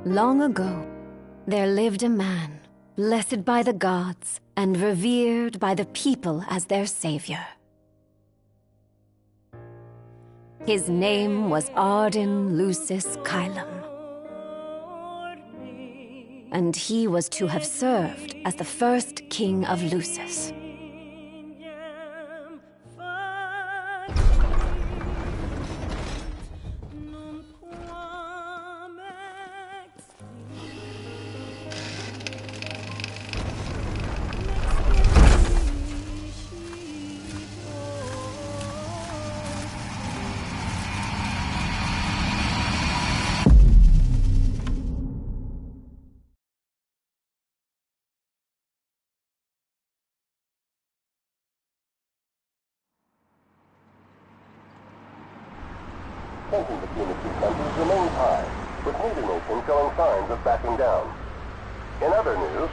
Long ago, there lived a man, blessed by the gods and revered by the people as their savior. His name was Ardyn Lucis Caelum, and he was to have served as the first king of Lucis. Tension between the two countries remains high, with neither nation showing signs of backing down. In other news,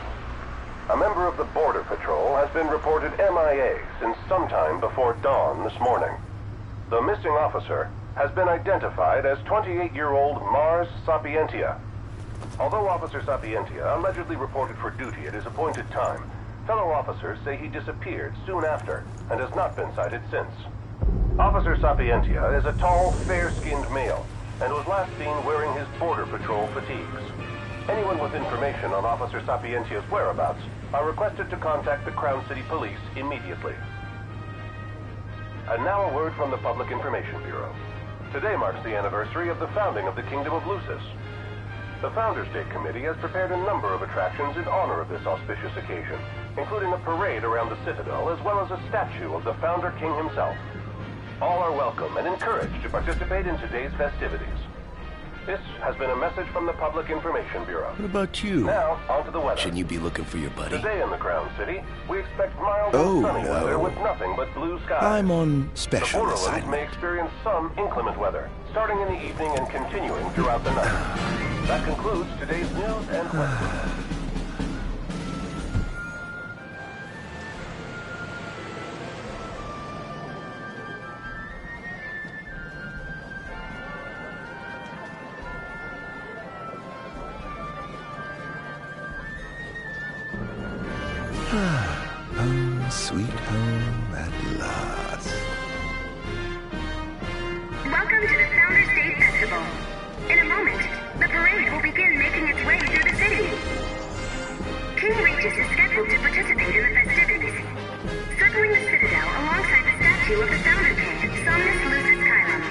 a member of the Border Patrol has been reported MIA since sometime before dawn this morning. The missing officer has been identified as 28-year-old Mars Sapientia. Although Officer Sapientia allegedly reported for duty at his appointed time, fellow officers say he disappeared soon after and has not been sighted since. Officer Sapientia is a tall, fair-skinned male and was last seen wearing his Border Patrol fatigues. Anyone with information on Officer Sapientia's whereabouts are requested to contact the Crown City Police immediately. And now a word from the Public Information Bureau. Today marks the anniversary of the founding of the Kingdom of Lucis. The Founders Day Committee has prepared a number of attractions in honor of this auspicious occasion, including a parade around the Citadel as well as a statue of the Founder King himself. All are welcome and encouraged to participate in today's festivities. This has been a message from the Public Information Bureau. What about you? Now, on to the weather. Shouldn't you be looking for your buddy? Today in the Crown City, we expect mild and sunny weather with nothing but blue skies. I'm on special The Borderlands assignment. may experience some inclement weather, starting in the evening and continuing throughout the night. That concludes today's news and weather. Home, sweet home at last. Welcome to the Founders Day Festival. In a moment, the parade will begin making its way through the city. King Regis is scheduled to participate in the festivities, circling the Citadel alongside the statue of the Founder King, Somnus Lucis Caelum.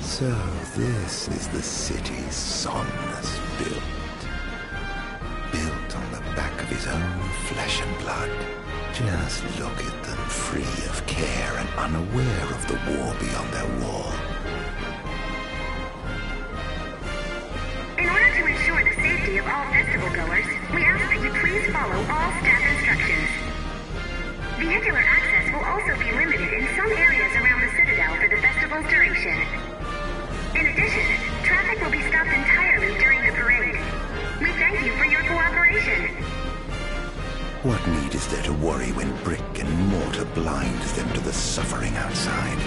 So this is the city Somnus built. his own flesh and blood. Just look at them, free of care and unaware of the war beyond their wall. In order to ensure the safety of all festival goers, we ask that you please follow all staff instructions. Vehicular access will also be limited in some areas around the Citadel for the festival's duration. In addition, traffic will be stopped entirely during the parade. We thank you for your cooperation. What need is there to worry when brick and mortar blinds them to the suffering outside?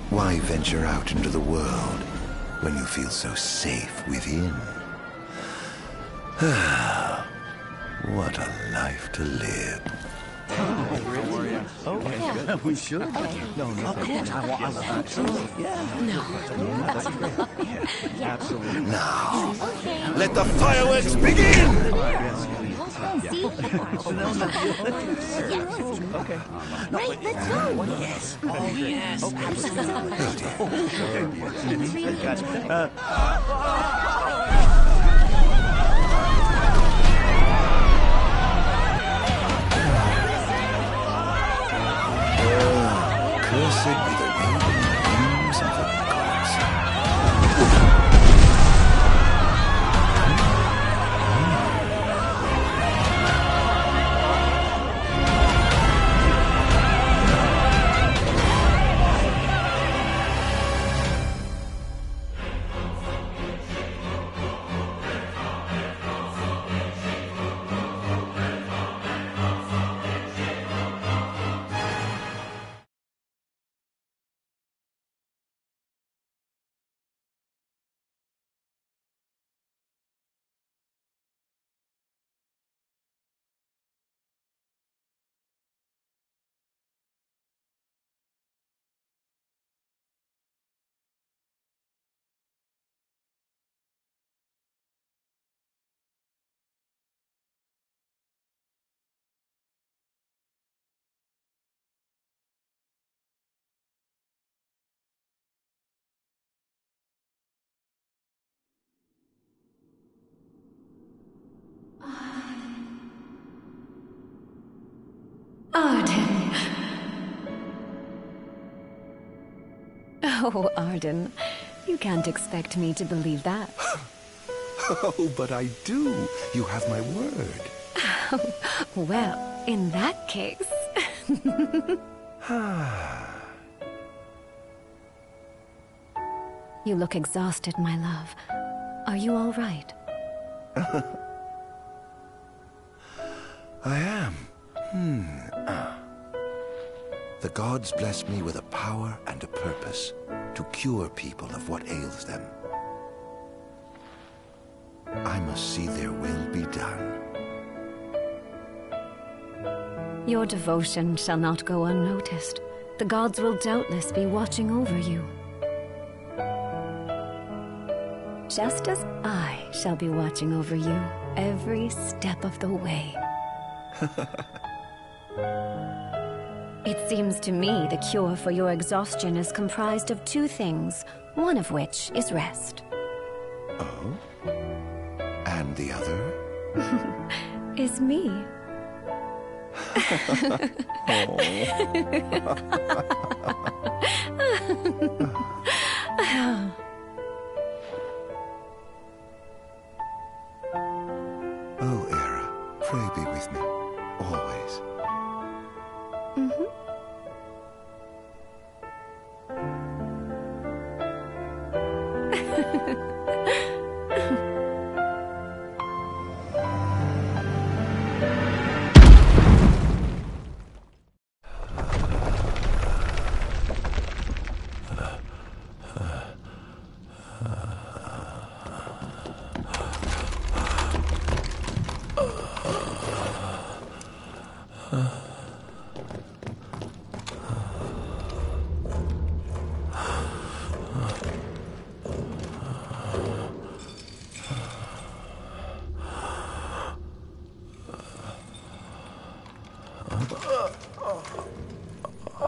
Why venture out into the world when you feel so safe within? What a life to live. We should. No, of course. Absolutely. Absolutely. Now, let the fireworks begin! Okay. Right, let's go. Yes. Oh, yes. Cursed be the waving plumes of the gods. Ardyn. Oh, Ardyn. You can't expect me to believe that. Oh, but I do. You have my word. Well, in that case... You look exhausted, my love. Are you all right? I am. The gods bless me with a power and a purpose to cure people of what ails them. I must see their will be done. Your devotion shall not go unnoticed. The gods will doubtless be watching over you. Just as I shall be watching over you every step of the way. It seems to me the cure for your exhaustion is comprised of two things, one of which is rest. Oh? And the other? Is me. Oh, Era, pray be with me, always.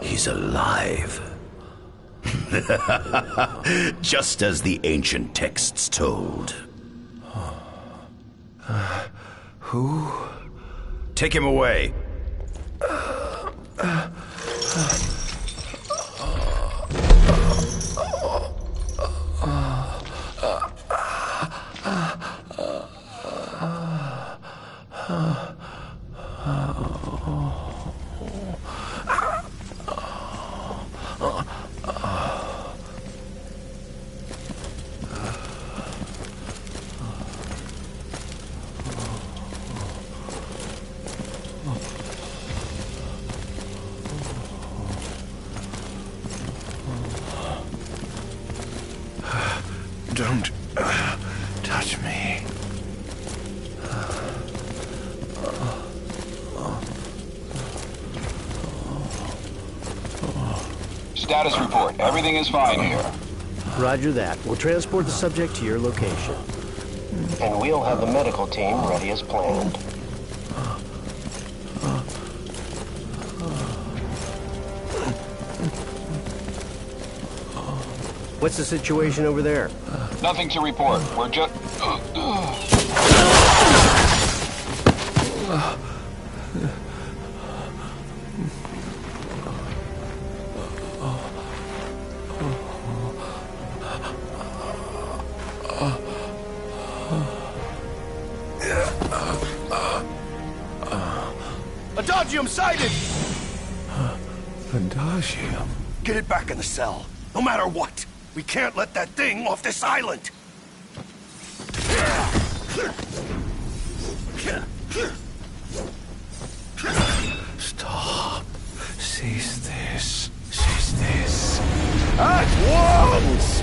He's alive. Just as the ancient texts told. Who? Take him away. Don't touch me. Status report. Everything is fine here. Roger that. We'll transport the subject to your location. And we'll have the medical team ready as planned. What's the situation over there? Nothing to report. We're just... Adagium sighted! Adagium? Get it back in the cell, no matter what. We can't let that thing off this island. Stop. Cease this. Cease this. At once!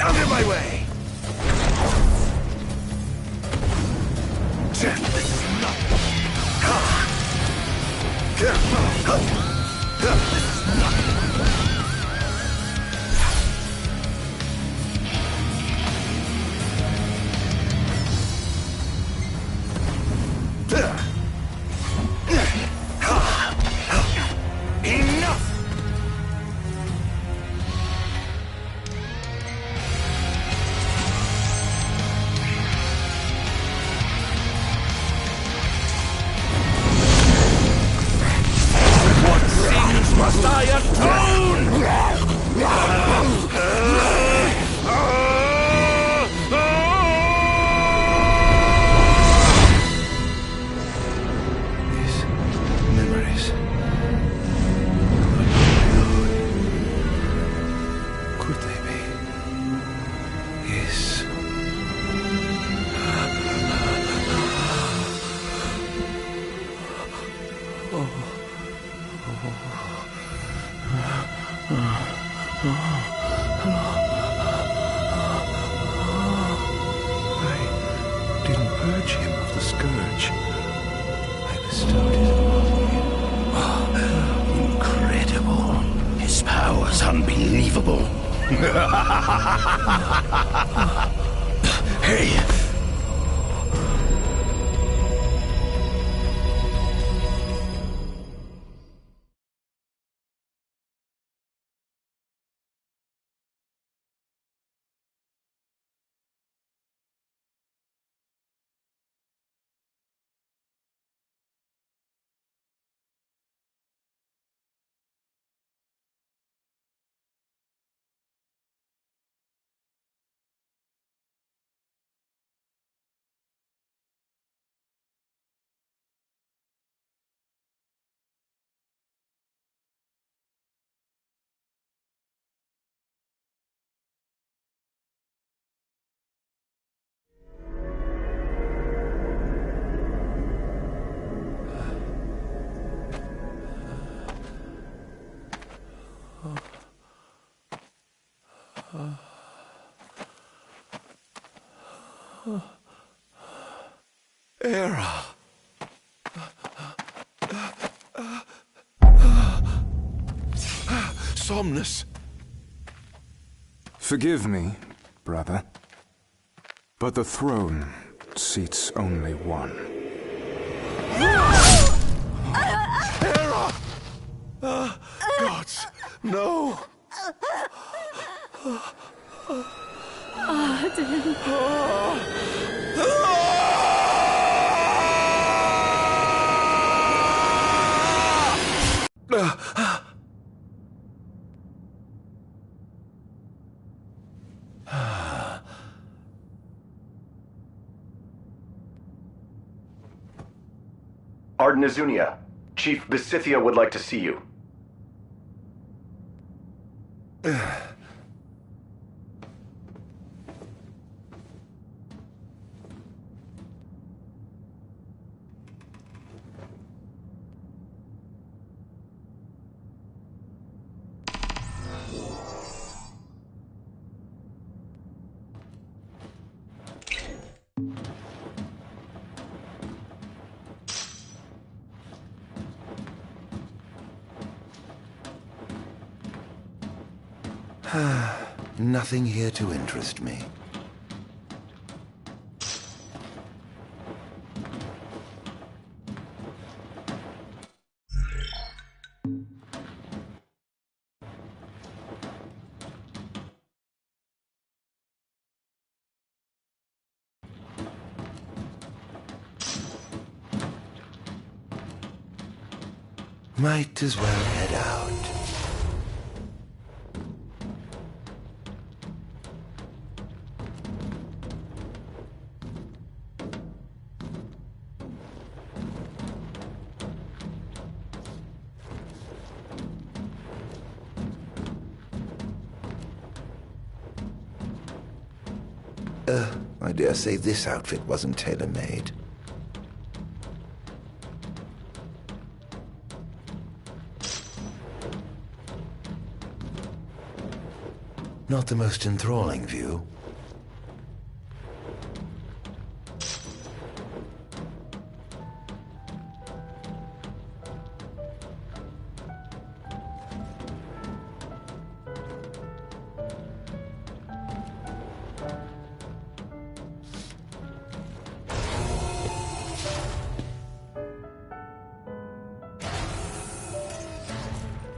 Out of my way! Must I atone? These memories. Could they be? Yes. I didn't purge him of the scourge. I bestowed it upon you. Hey! Era. Somnus. Forgive me, brother, but the throne seats only one. Era! Gods, no! Ardyn. Ardyn Azunia, Chief Besithia would like to see you. Nothing here to interest me. Might as well head out. I dare say this outfit wasn't tailor-made. Not the most enthralling view.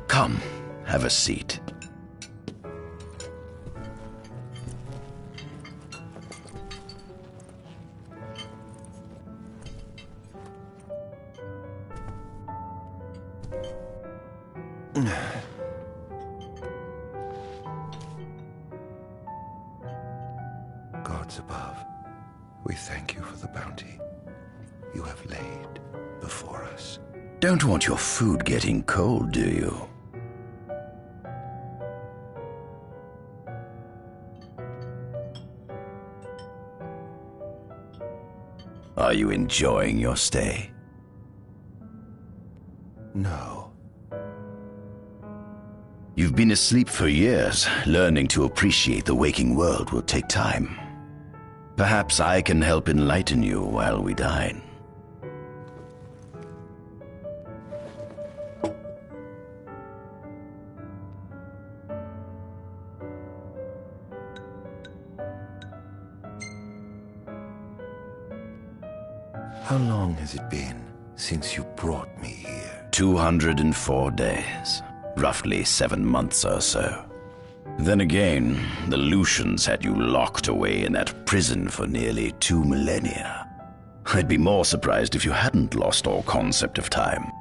Come, have a seat. Gods above, we thank you for the bounty you have laid before us. Don't want your food getting cold, do you? Are you enjoying your stay? No. You've been asleep for years. Learning to appreciate the waking world will take time. Perhaps I can help enlighten you while we dine. How long has it been since you brought me here? 204 days. Roughly 7 months or so. Then again, the Lucians had you locked away in that prison for nearly 2 millennia. I'd be more surprised if you hadn't lost all concept of time.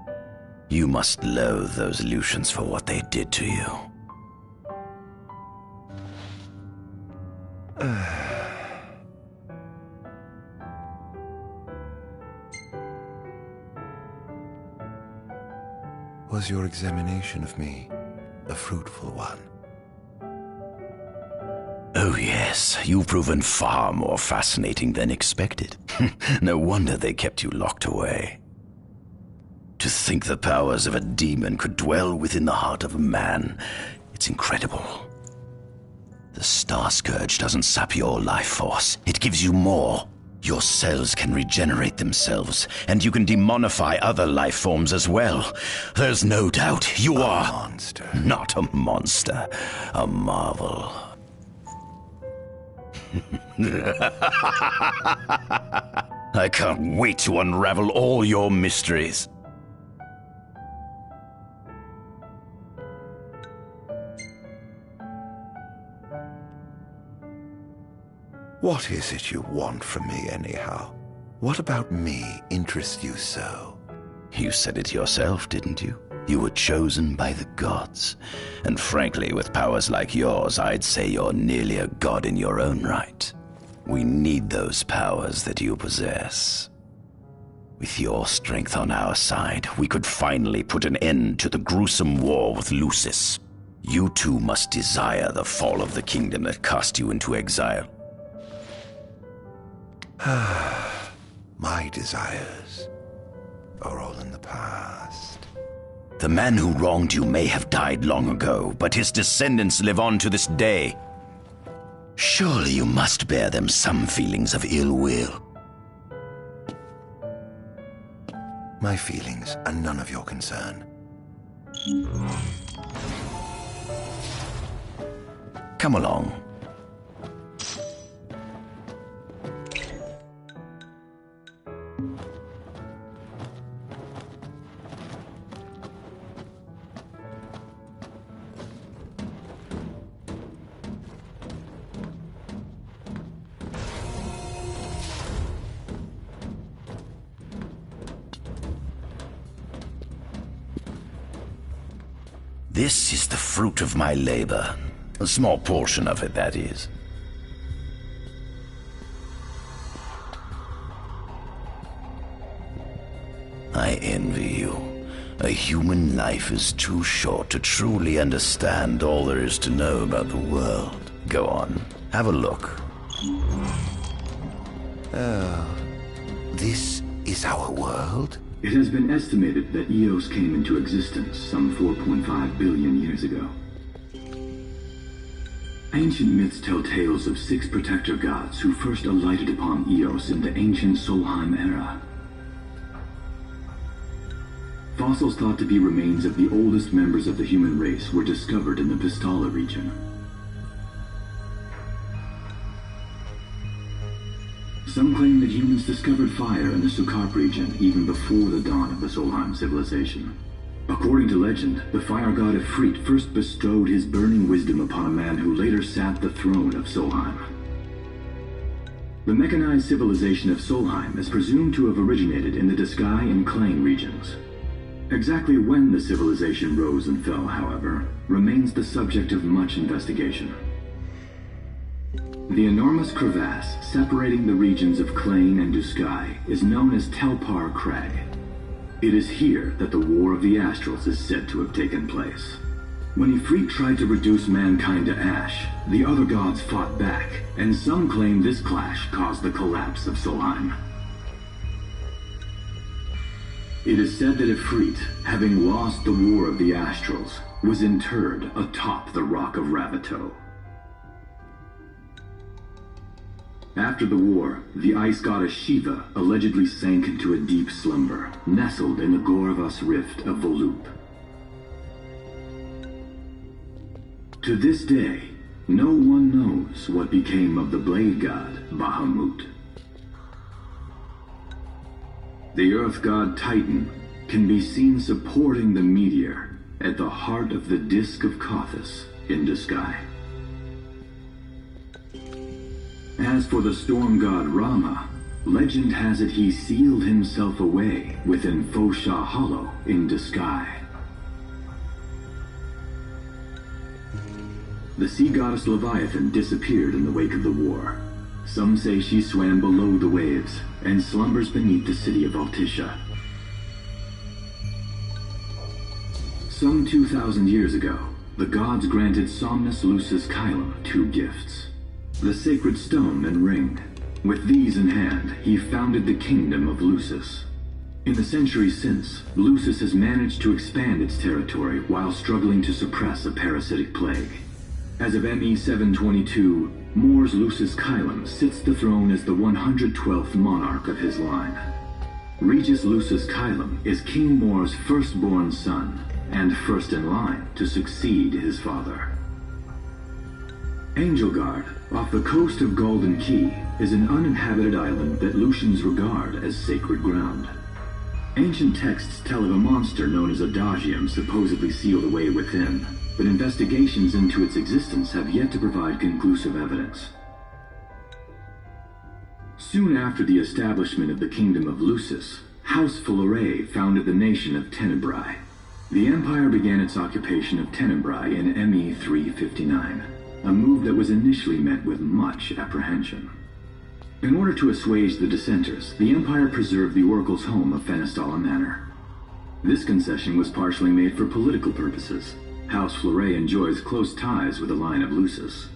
You must loathe those Lucians for what they did to you. Was your examination of me a fruitful one? Oh yes, you've proven far more fascinating than expected. No wonder they kept you locked away. To think the powers of a demon could dwell within the heart of a man, it's incredible. The Star Scourge doesn't sap your life force, it gives you more. Your cells can regenerate themselves, and you can demonify other life forms as well. There's no doubt you are a monster. Not a monster, a marvel. I can't wait to unravel all your mysteries. What is it you want from me, anyhow? What about me interests you so? You said it yourself, didn't you? You were chosen by the gods. And frankly, with powers like yours, I'd say you're nearly a god in your own right. We need those powers that you possess. With your strength on our side, we could finally put an end to the gruesome war with Lucis. You too must desire the fall of the kingdom that cast you into exile. My desires are all in the past. The man who wronged you may have died long ago, but his descendants live on to this day. Surely you must bear them some feelings of ill will. My feelings are none of your concern. Come along. This is the fruit of my labor. A small portion of it, that is. I envy you. A human life is too short to truly understand all there is to know about the world. Go on, have a look. This is our world? It has been estimated that Eos came into existence some 4.5 billion years ago. Ancient myths tell tales of 6 protector gods who first alighted upon Eos in the ancient Solheim era. Fossils thought to be remains of the oldest members of the human race were discovered in the Pistala region. Some claim that humans discovered fire in the Sukarp region even before the dawn of the Solheim civilization. According to legend, the fire god Ifrit first bestowed his burning wisdom upon a man who later sat the throne of Solheim. The mechanized civilization of Solheim is presumed to have originated in the Diskai and Klain regions. Exactly when the civilization rose and fell, however, remains the subject of much investigation. The enormous crevasse separating the regions of Klain and Duskai is known as Telpar Crag. It is here that the War of the Astrals is said to have taken place. When Ifrit tried to reduce mankind to ash, the other gods fought back, and some claim this clash caused the collapse of Solheim. It is said that Ifrit, having lost the War of the Astrals, was interred atop the Rock of Ravito. After the war, the ice goddess Shiva allegedly sank into a deep slumber, nestled in the Goravas rift of Volup. To this day, no one knows what became of the blade god Bahamut. the Earth god Titan can be seen supporting the meteor at the heart of the disk of Kothis in the sky. As for the storm god Rama, legend has it he sealed himself away within Fosha Hollow in the sky. The sea goddess Leviathan disappeared in the wake of the war. Some say she swam below the waves and slumbers beneath the city of Altisha. Some 2,000 years ago, the gods granted Somnus Lucis Caelum 2 gifts: the sacred stone and ring. With these in hand, he founded the kingdom of Lucis. In the centuries since, Lucis has managed to expand its territory while struggling to suppress a parasitic plague. As of ME 722, Mor's Lucis Caelum sits the throne as the 112th monarch of his line. Regis Lucis Caelum is King Mor's firstborn son, and first in line to succeed his father. Angelgard, off the coast of Golden Key, is an uninhabited island that Lucians regard as sacred ground. Ancient texts tell of a monster known as Adagium supposedly sealed away within, but investigations into its existence have yet to provide conclusive evidence. Soon after the establishment of the Kingdom of Lucis, House Fulleré founded the nation of Tenebrae. The Empire began its occupation of Tenebrae in ME 359, a move that was initially met with much apprehension. In order to assuage the dissenters, the Empire preserved the Oracle's home of Fenestala Manor. This concession was partially made for political purposes. House Fulleré enjoys close ties with the line of Lucis.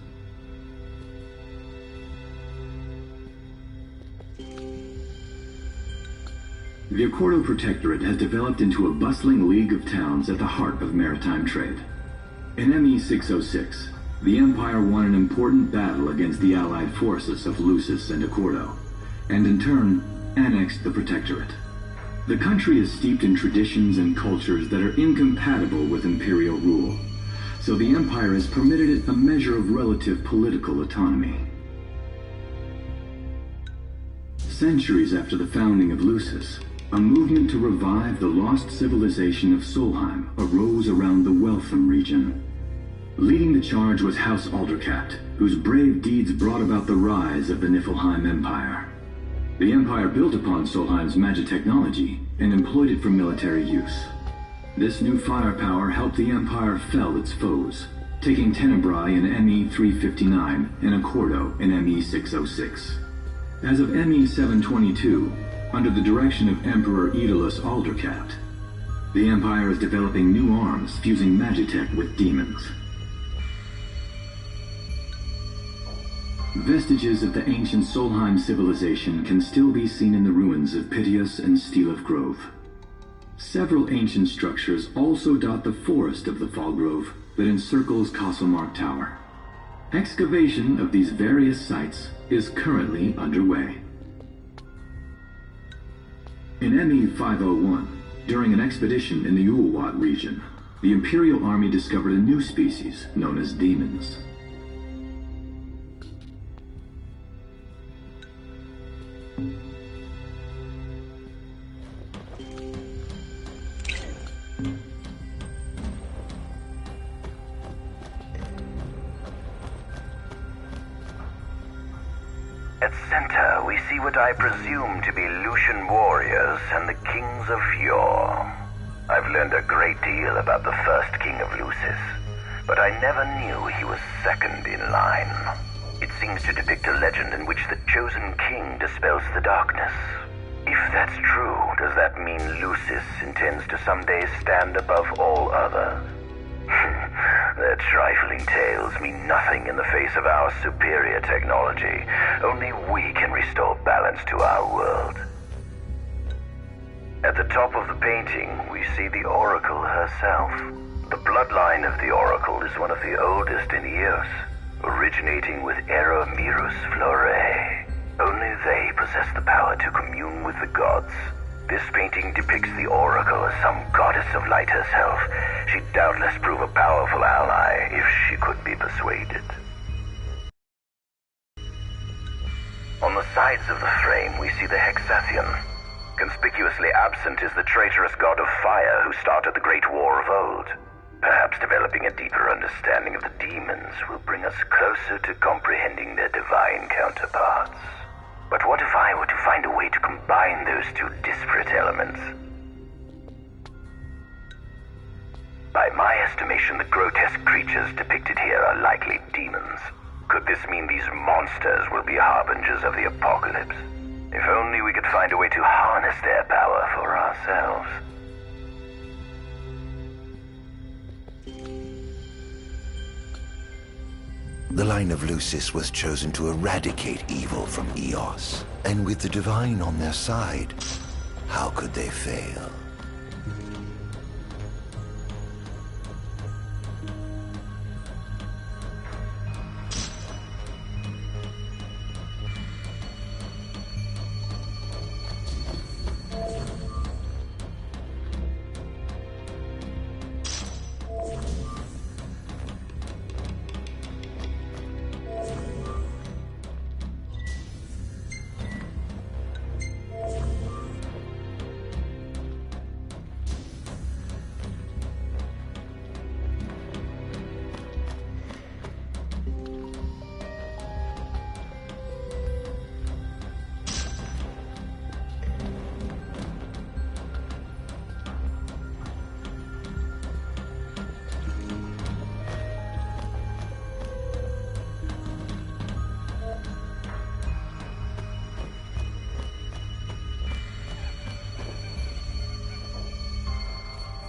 The Accordo Protectorate has developed into a bustling league of towns at the heart of maritime trade. In ME 606, the Empire won an important battle against the allied forces of Lucis and Accordo, and in turn, annexed the Protectorate. The country is steeped in traditions and cultures that are incompatible with imperial rule, so the Empire has permitted it a measure of relative political autonomy. Centuries after the founding of Lucis, a movement to revive the lost civilization of Solheim arose around the Weltham region. Leading the charge was House Aldercat, whose brave deeds brought about the rise of the Niflheim Empire. The Empire built upon Solheim's magic technology and employed it for military use. This new firepower helped the Empire fell its foes, taking Tenebrae in ME 359 and Accordo in ME 606. As of ME 722, under the direction of Emperor Aedalus Aldercat, the Empire is developing new arms fusing magitech with demons. Vestiges of the ancient Solheim civilization can still be seen in the ruins of Piteous and Steeleth Grove. Several ancient structures also dot the forest of the Fall Grove that encircles Castlemark Tower. Excavation of these various sites is currently underway. In ME 501, during an expedition in the Ulwat region, the Imperial Army discovered a new species known as demons. At center, we see what I presume to be Lucian warriors and the kings of yore. I've learned a great deal about the first king of Lucis, but I never knew he was second in line. It seems to depict a legend in which the chosen king dispels the darkness. If that's true, does that mean Lucis intends to someday stand above all others? Their trifling tales mean nothing in the face of our superior technology. Only we can restore balance to our world. At the top of the painting, we see the Oracle herself. The bloodline of the Oracle is one of the oldest in Eos, originating with Eromirus Flore. Only they possess the power to commune with the gods. This painting depicts the Oracle as some goddess of light herself. She'd doubtless prove a powerful ally if she could be persuaded. On the sides of the frame, we see the Hexathion. Conspicuously absent is the traitorous god of fire who started the Great War of old. Perhaps developing a deeper understanding of the demons will bring us closer to comprehending their divine counterparts. But what if I were to find a way to combine those two disparate elements? By my estimation, the grotesque creatures depicted here are likely demons. Could this mean these monsters will be harbingers of the apocalypse? If only we could find a way to harness their power for ourselves. The line of Lucis was chosen to eradicate evil from Eos. And with the divine on their side, how could they fail?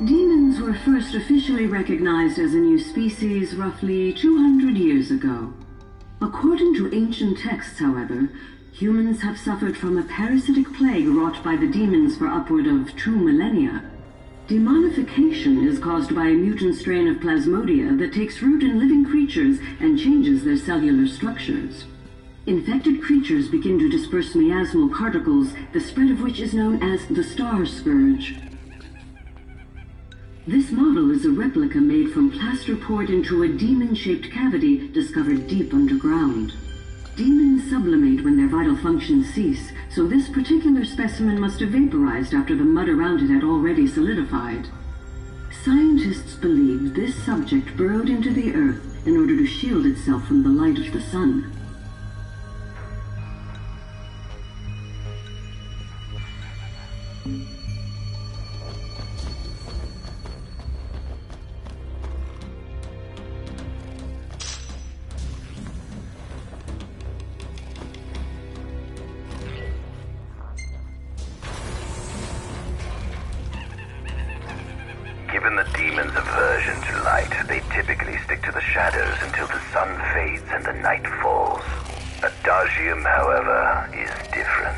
Demons were first officially recognized as a new species roughly 200 years ago. According to ancient texts, however, humans have suffered from a parasitic plague wrought by the demons for upward of 2 millennia. Demonification is caused by a mutant strain of plasmodia that takes root in living creatures and changes their cellular structures. Infected creatures begin to disperse miasmal particles, the spread of which is known as the Star Scourge. This model is a replica made from plaster poured into a demon-shaped cavity discovered deep underground. Demons sublimate when their vital functions cease, so this particular specimen must have vaporized after the mud around it had already solidified. Scientists believe this subject burrowed into the earth in order to shield itself from the light of the sun. Given the demon's aversion to light, they typically stick to the shadows until the sun fades and the night falls. Adagium, however, is different.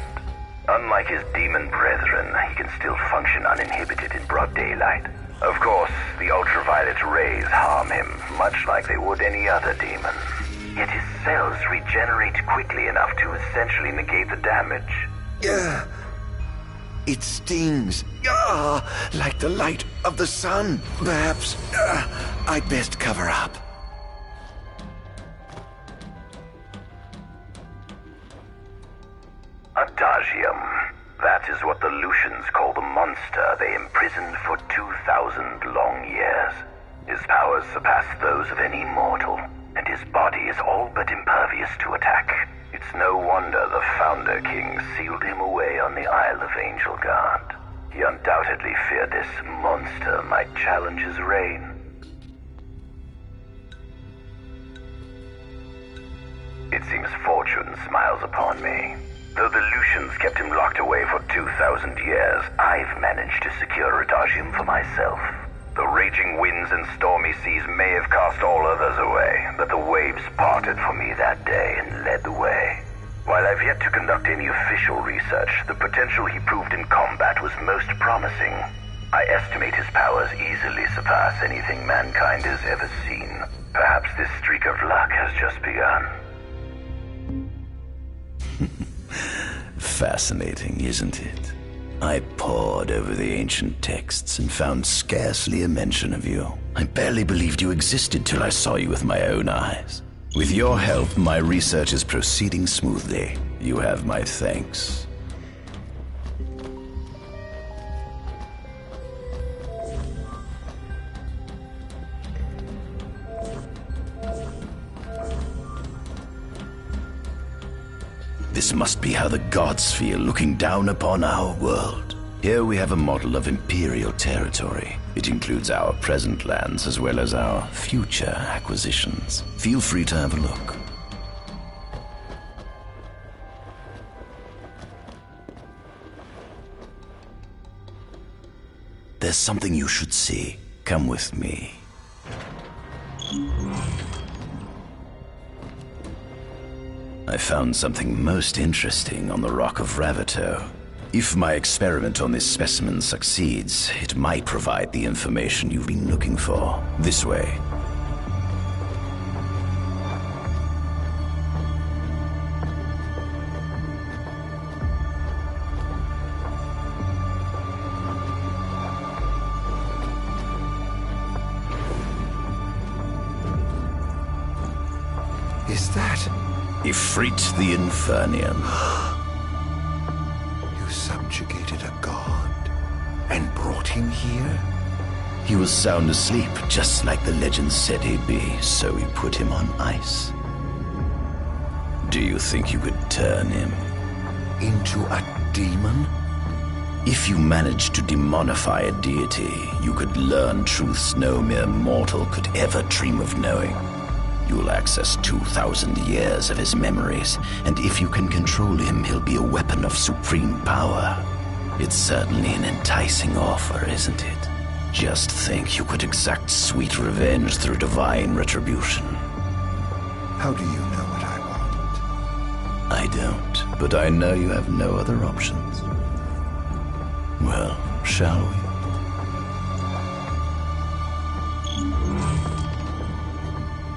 Unlike his demon brethren, he can still function uninhibited in broad daylight. Of course, the ultraviolet rays harm him, much like they would any other demon. Yet his cells regenerate quickly enough to essentially negate the damage. It stings. Like the light of the sun. Perhaps I'd best cover up. Adagium. That is what the Lucians call the monster they imprisoned for 2,000 long years. His powers surpass those of any mortal, and his body is all but impervious to attack. It's no wonder the Founder King sealed him away on the Isle of Angel Guard. He undoubtedly feared this monster might challenge his reign. It seems fortune smiles upon me. Though the Lucians kept him locked away for 2,000 years, I've managed to secure Adagium for myself. The raging winds and stormy seas may have cast all others away, but the waves parted for me that day and led the way. While I've yet to conduct any official research, the potential he proved in combat was most promising. I estimate his powers easily surpass anything mankind has ever seen. Perhaps this streak of luck has just begun. Fascinating, isn't it? I pored over the ancient texts and found scarcely a mention of you. I barely believed you existed till I saw you with my own eyes. With your help, my research is proceeding smoothly. You have my thanks. This must be how the gods feel looking down upon our world. Here we have a model of imperial territory. It includes our present lands as well as our future acquisitions. Feel free to have a look. There's something you should see. Come with me. I found something most interesting on the Rock of Ravito. If my experiment on this specimen succeeds, it might provide the information you've been looking for. This way. Is that? Ifrit the Infernian. You subjugated a god and brought him here? He was sound asleep, just like the legend said he'd be, so we put him on ice. Do you think you could turn him into a demon? If you managed to demonify a deity, you could learn truths no mere mortal could ever dream of knowing. You'll access 2,000 years of his memories, and if you can control him, he'll be a weapon of supreme power. It's certainly an enticing offer, isn't it? Just think you could exact sweet revenge through divine retribution. How do you know what I want? I don't, but I know you have no other options. Well, shall we?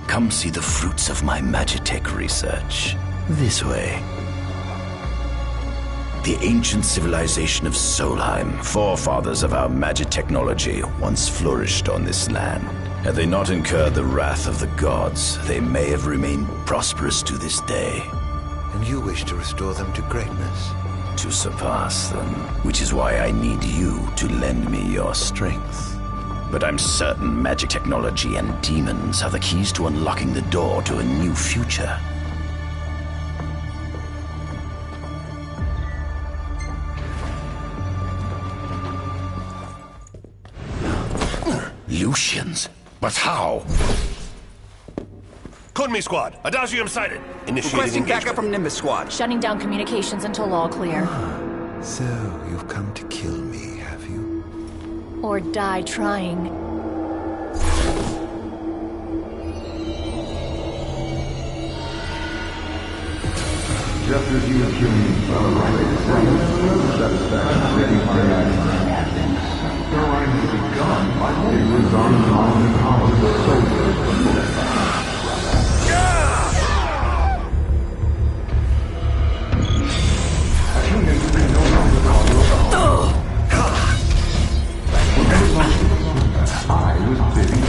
Come see the fruits of my Magitech research. This way. The ancient civilization of Solheim, forefathers of our magic technology, once flourished on this land. Had they not incurred the wrath of the gods, they may have remained prosperous to this day. And you wish to restore them to greatness? To surpass them, which is why I need you to lend me your strength. But I'm certain magic technology and demons are the keys to unlocking the door to a new future. Lucians? But how? Kunmi Squad, Adagium sighted. Initiating Requesting engagement. backup from Nimbus Squad. Shutting down communications until all clear. So, you've come to kill me, have you? Or die trying. Just as you and humans are right to satisfaction ready for the line has begun. It was on the powers of soldiers from the humans can no longer call you I was busy.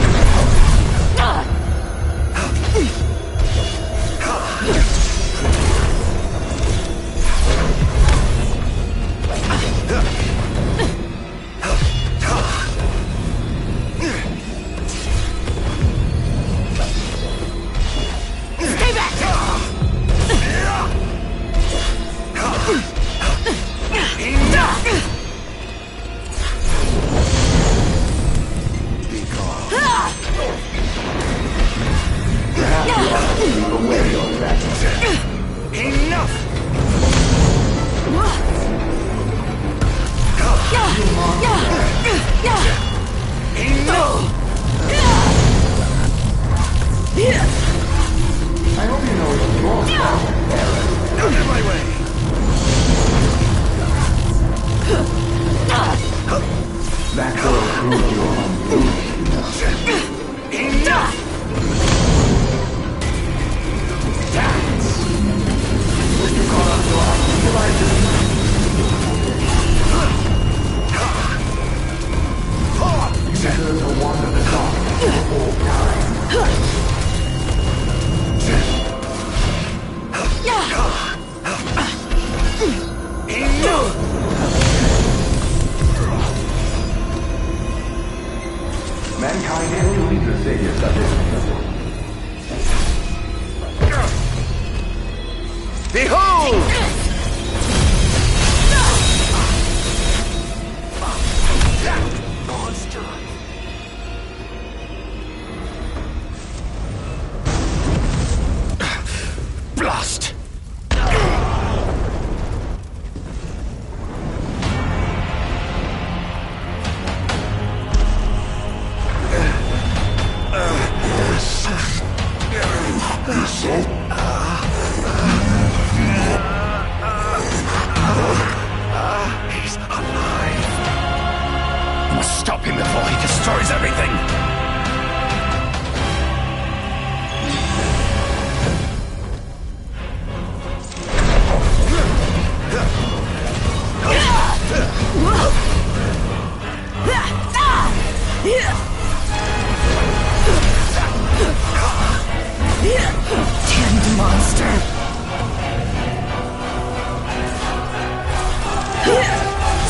Behold! Monster! Blast! He's alive. You must stop him before he destroys everything. Damned monster!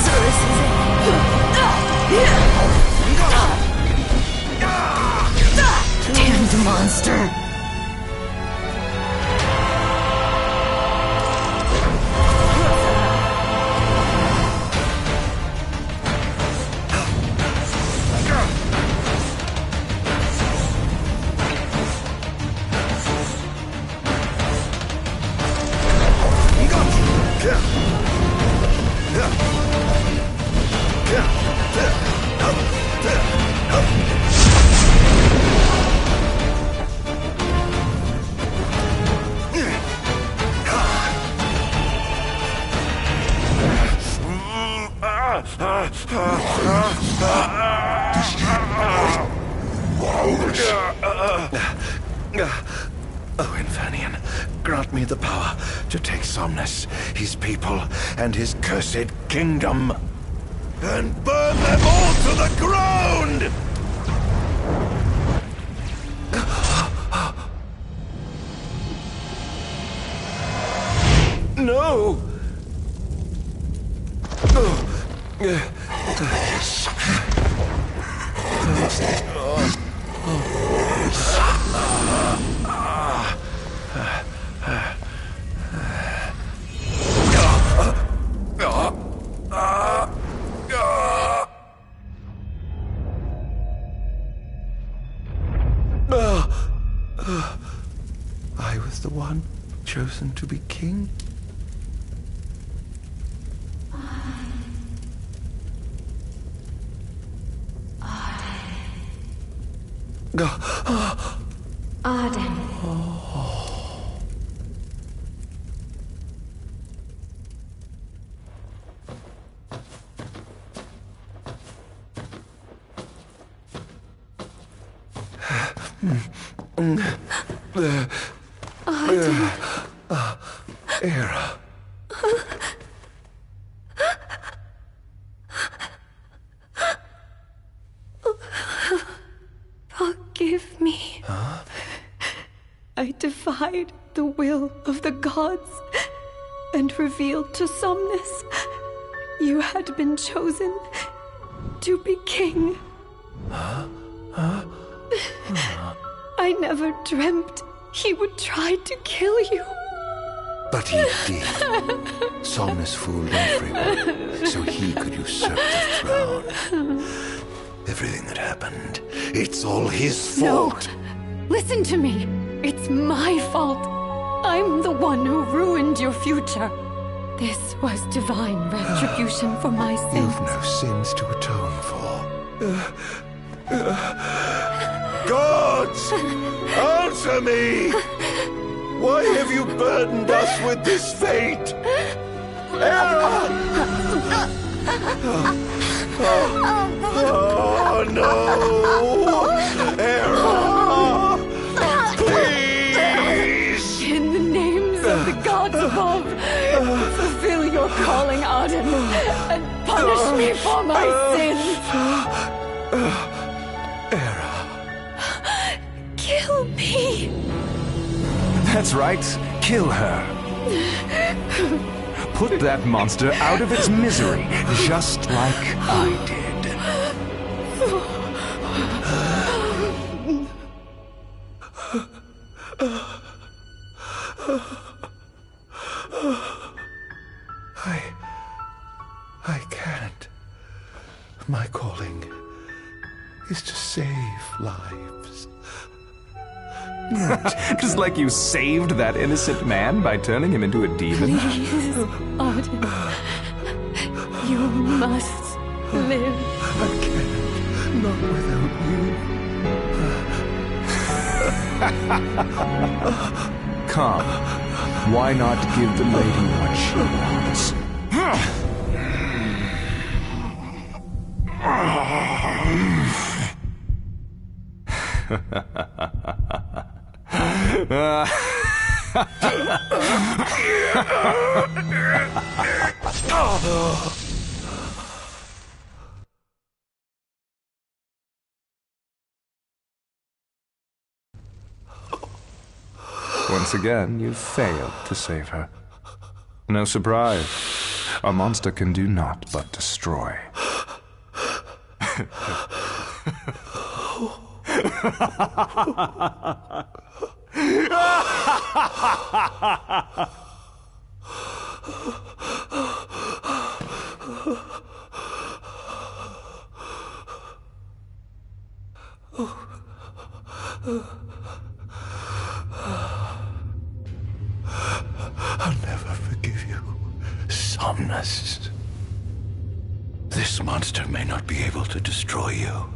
So this is it. Damned monster! Oh, Infernian, grant me the power to take Somnus, his people, and his cursed kingdom, And burn them all to the ground! No! I was the one chosen to be king? Ardyn. Era. Forgive me. Huh? I defied the will of the gods and revealed to Somnus you had been chosen to be king. Huh? I never dreamt he would try to kill you. But he did. Somnus fooled everyone so he could usurp the throne. Everything that happened, it's all his fault. No! Listen to me. It's my fault. I'm the one who ruined your future. This was divine retribution for my sins. You've no sins to atone for. Gods! Answer me! Why have you burdened us with this fate? Era! Oh no! Era! Please! In the names of the gods above, fulfill your calling, Ardyn, and punish me for my sins! Era. Kill me! That's right. Kill her. Put that monster out of its misery, just like I did. save lives. Just like you saved that innocent man by turning him into a demon. Please, Ardyn. You must live. I can't. Not without you. Come. Why not give the lady what she wants? Once again, you've failed to save her. No surprise. A monster can do naught but destroy. I'll never forgive you, Somnus. This monster may not be able to destroy you,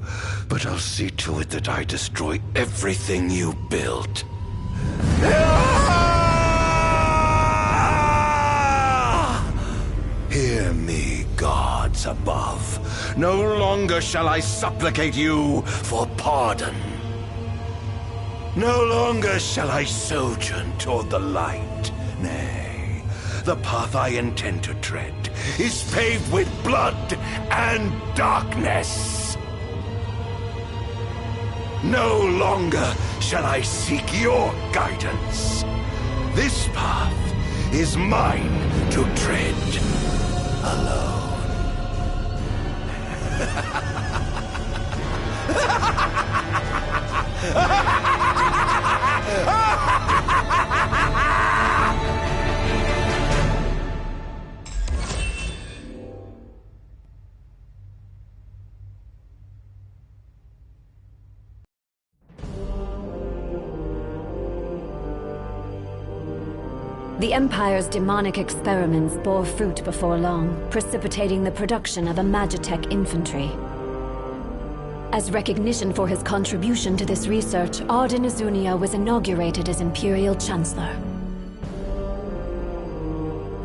but I'll see to it that I destroy everything you built. Hear me, gods above. No longer shall I supplicate you for pardon. No longer shall I sojourn toward the light. Nay, the path I intend to tread is paved with blood and darkness. No longer shall I seek your guidance. This path is mine to tread alone. The Empire's demonic experiments bore fruit before long, precipitating the production of a Magitech infantry. As recognition for his contribution to this research, Ardyn Azunia was inaugurated as Imperial Chancellor.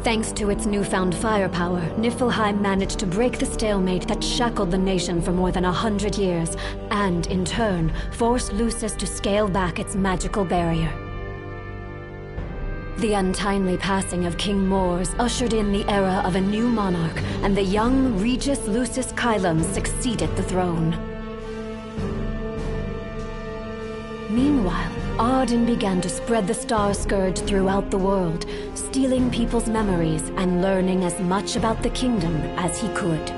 Thanks to its newfound firepower, Niflheim managed to break the stalemate that shackled the nation for more than 100 years, and, in turn, forced Lucis to scale back its magical barrier. The untimely passing of King Mors ushered in the era of a new monarch, and the young Regis Lucis Kylum succeeded the throne. Meanwhile, Ardyn began to spread the Star Scourge throughout the world, stealing people's memories and learning as much about the kingdom as he could.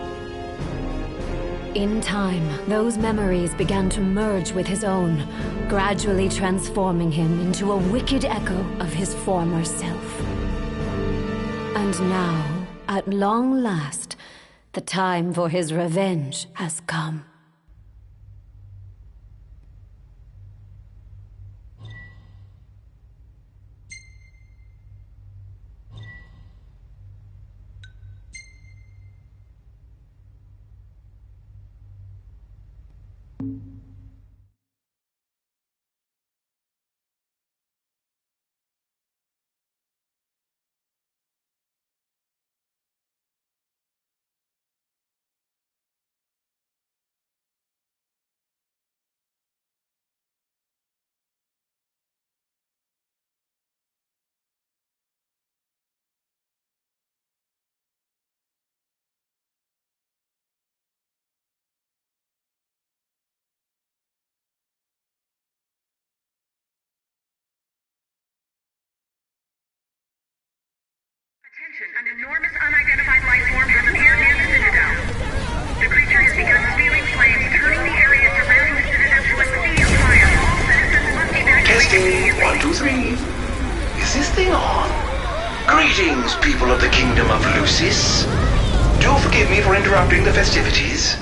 In time, those memories began to merge with his own, gradually transforming him into a wicked echo of his former self. And now, at long last, the time for his revenge has come. Attention, an enormous unidentified life form has appeared near the Citadel. The creature has begun spewing flames, turning the area surrounding the Citadel to a sea of fire. All citizens must evacuate. Testing, 1, 2, 3. Is this thing on? Greetings, people of the Kingdom of Lucis. Do forgive me for interrupting the festivities.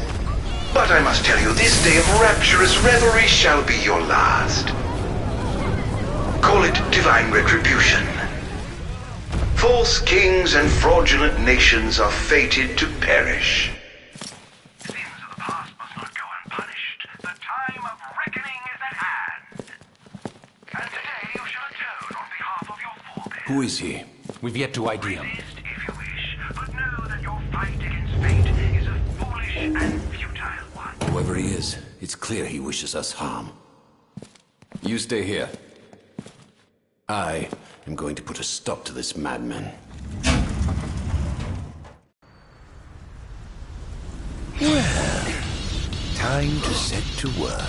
But I must tell you, this day of rapturous revelry shall be your last. Call it divine retribution. False kings and fraudulent nations are fated to perish. Sins of the past must not go unpunished. The time of reckoning is at hand. And today you shall atone on behalf of your forebears. Who is he? We've yet to ID him. Resist if you wish, but know that your fight against fate is a foolish and futile one. Whoever he is, it's clear he wishes us harm. You stay here. I am going to put a stop to this madman. Well, time to set to work.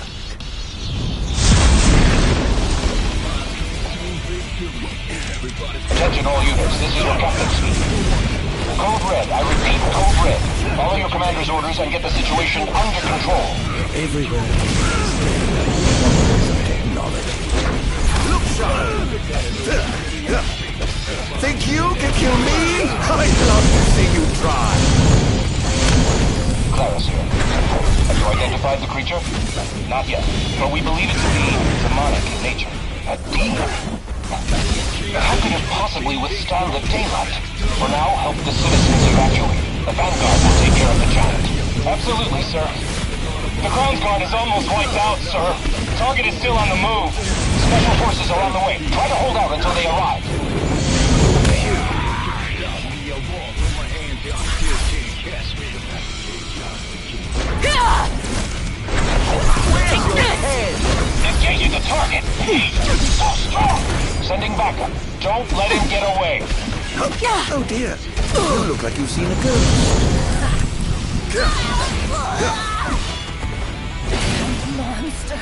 Attention all units, this is your captain speaking. Code Red, I repeat, Code Red. Follow your commander's orders and get the situation under control. Everywhere. Technology. Look sharp! Think you can kill me? I'd love to see you try. Claris here. Have you identified the creature? Not yet, but we believe it to be demonic in nature. A demon. How could it possibly withstand the daylight? For now, help the citizens evacuate. The Vanguard will take care of the giant. Absolutely, sir. The Crown's Guard is almost wiped out, sir. Target is still on the move. Special forces are on the way. Try to hold out until they arrive. Engaging the target. He's so strong. Sending backup. Don't let him get away. Oh dear. You look like you've seen a ghost. Monster.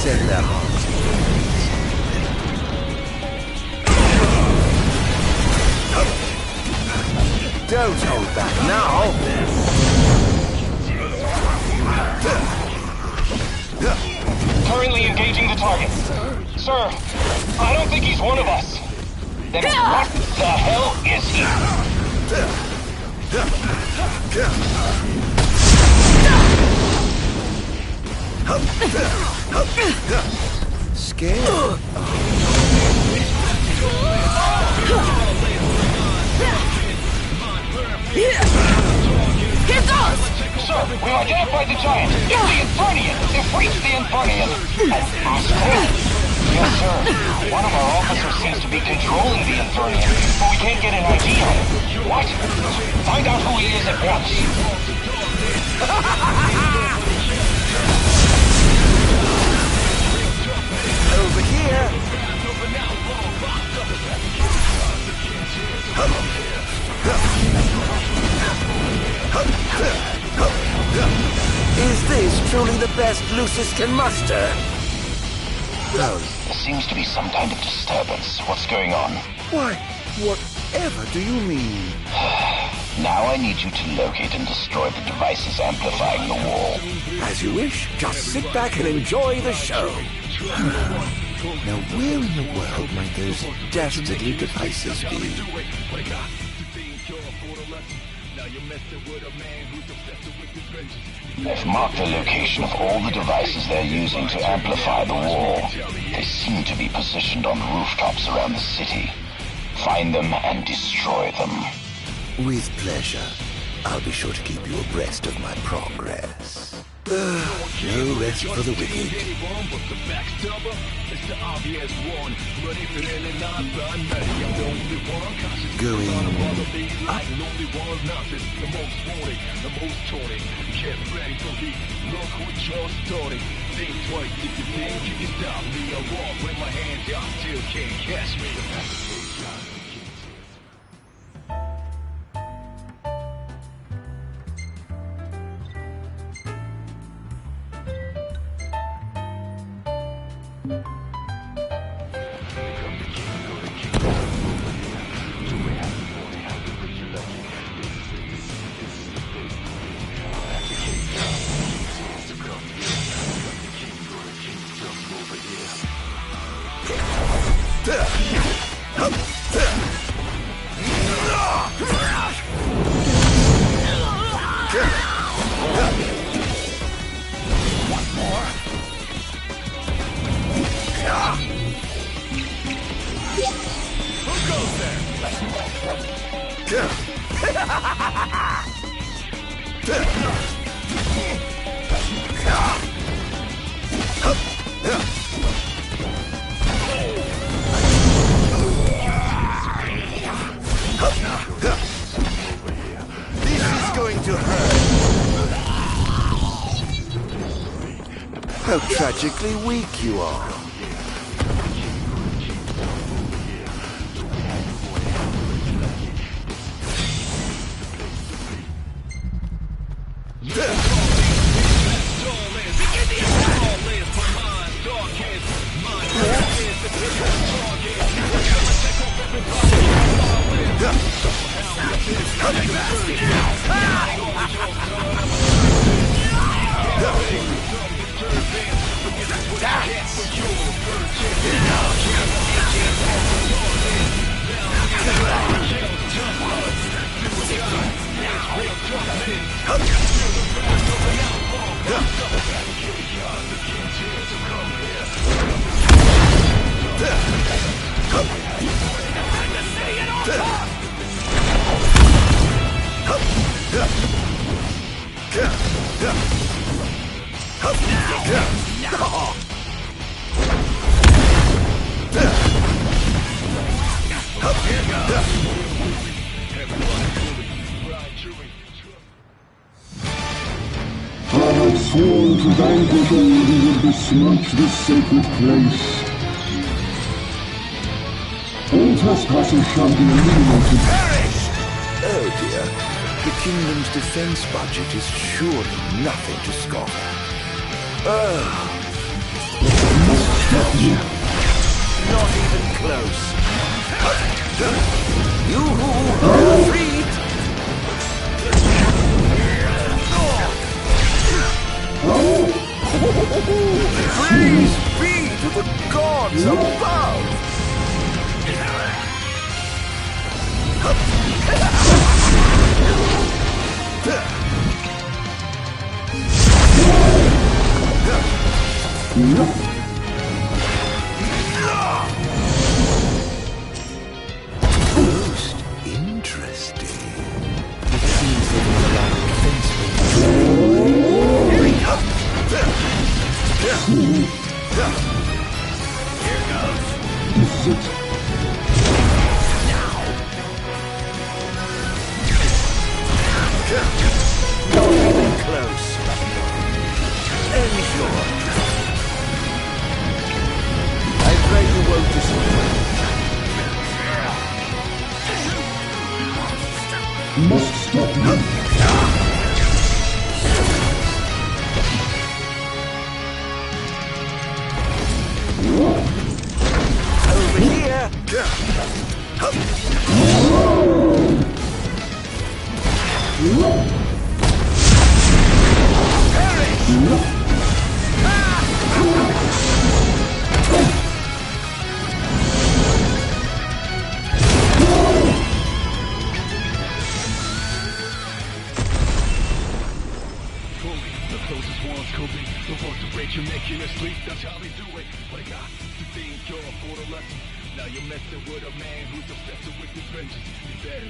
Send that on. Don't hold back now. Currently engaging the target. Sir, I don't think he's one of us. Then what the hell is he? Scared? Here goes! Sir, we identified the giant. It's the Infernian. It reached the Infernian. An astral. Yes, sir. One of our officers seems to be controlling the Infernian, but we can't get an ID on him. What? Find out who he is at once. Over here. Is this truly the best Lucis can muster? There seems to be some kind of disturbance. What's going on? Why, whatever do you mean? Now I need you to locate and destroy the devices amplifying the wall. As you wish. Just sit back and enjoy the show. Now, where in the world might those dastardly devices be? I've marked the location of all the devices they're using to amplify the wall. They seem to be positioned on rooftops around the city. Find them and destroy them. With pleasure. I'll be sure to keep you abreast of my progress. No rest for the wicked. Going up. how tragically weak you are. Sworn to vanquish all who would besmirch this sacred place. All trespassers shall be eliminated. Perished! Oh dear. The kingdom's defense budget is surely nothing to scoff at. Stop you. Not even close. You freed! Praise be to the gods above! Most interesting. It seems that we're allowed defense Here goes. Not even close. Ensure. I pray you won't disappoint. Must stop me. Over here! Now you're messing with a man who's obsessed with his vengeance. You better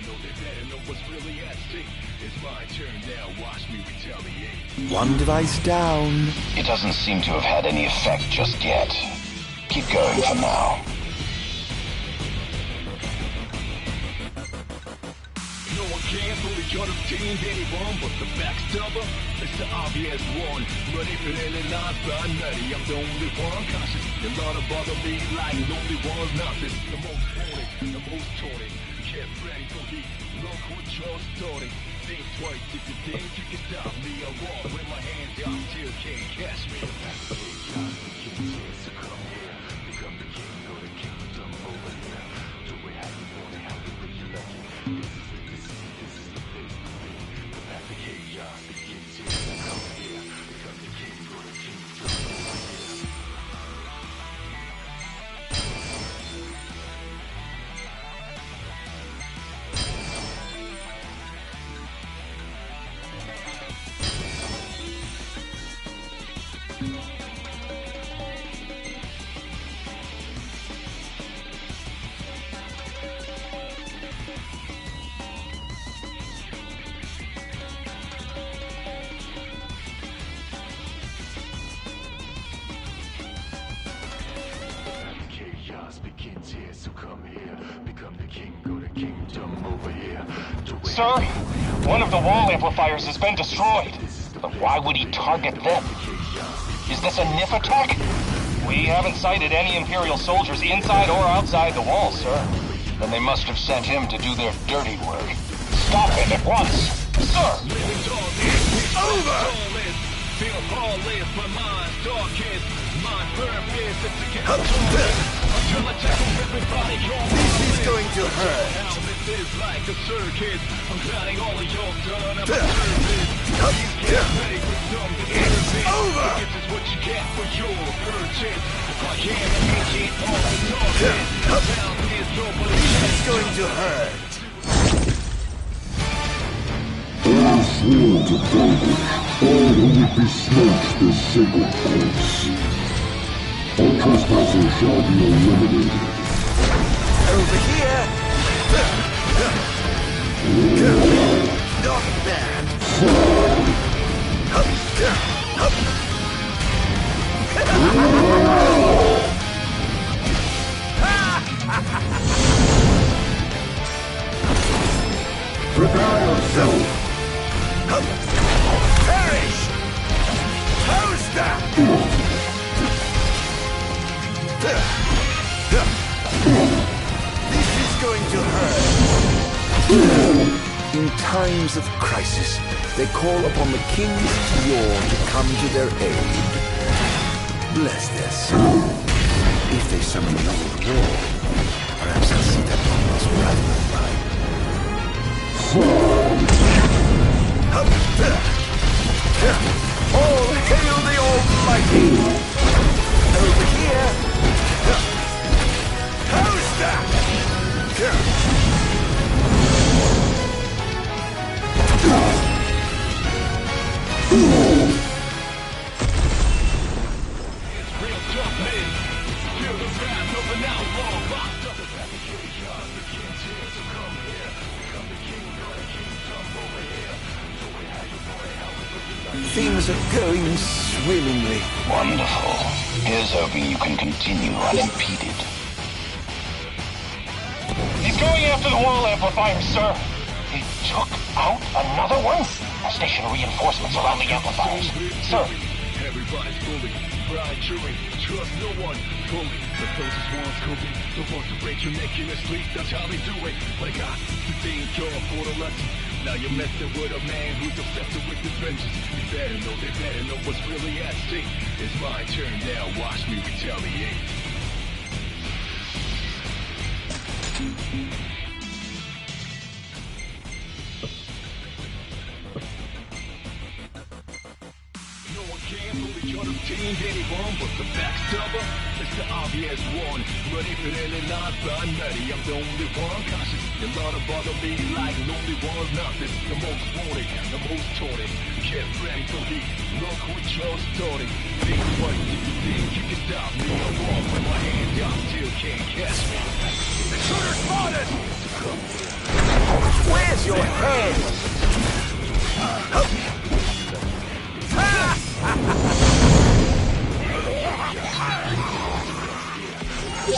know what's really at stake. It's my turn now, watch me retaliate. One device down. It doesn't seem to have had any effect just yet. Keep going for now. No one can fully contain anyone but the backstabber. It's the obvious one. Manipulating lies by nutty. I'm the only one conscious. A lot of bother me like only one's nonsense. The most wanted, the most taunted. Get ready for heat. Look what you're starting. Think twice if you think you can stop me. I walk with my hands out, still can't catch me. So come here, become the king or the kingdom over here. Do it how you want it, how you really like it. This is the place to be. The path of chaos begins here. So come here, become the king or the kingdom over here. Sir, one of the wall amplifiers has been destroyed. But why would he target them? Is this a NIF attack? We haven't sighted any Imperial soldiers inside or outside the walls, sir. Then they must have sent him to do their dirty work. Stop him at once! Sir! Over! This is going to hurt. It's over! This is going to hurt. I swore to vanquish all who would besmirch this sacred place. All trespassers shall be eliminated. Over here! Not bad! Prepare yourself! Perish! Toaster! This is going to hurt. In times of crisis, they call upon the kings of yore to come to their aid. Bless their soul. If they summon the old war, perhaps I'll see that lost brother of mine. All hail the Almighty! Over here! Toaster! Things are going swimmingly. Wonderful. Here's hoping you can continue unimpeded. He's going after the wall amplifier, sir. He took out another one? Station reinforcements around the amplifiers. Sir. Everybody's bully. Pride, jury, trust no one. Fully. The closest ones could be the ones who break your neck in your sleep. That's how they do it. Like I, the thing you're for the lesson. Now you're messing with a man who's obsessed with his vengeance. You better know what's really at stake. It's my turn now, watch me retaliate. No one can fully unobtained anyone but the backstabber. It's the obvious one. Ready for any not by nutty. I'm the only one cautious. A lot of bother me like lonely one's not this. The most wanted, the most taunted. Get ready for me. Look what you're starting. Think what do you think you can stop me? I'm wrong with my hand up, still can't catch me. Intruder spotted! Where's your head?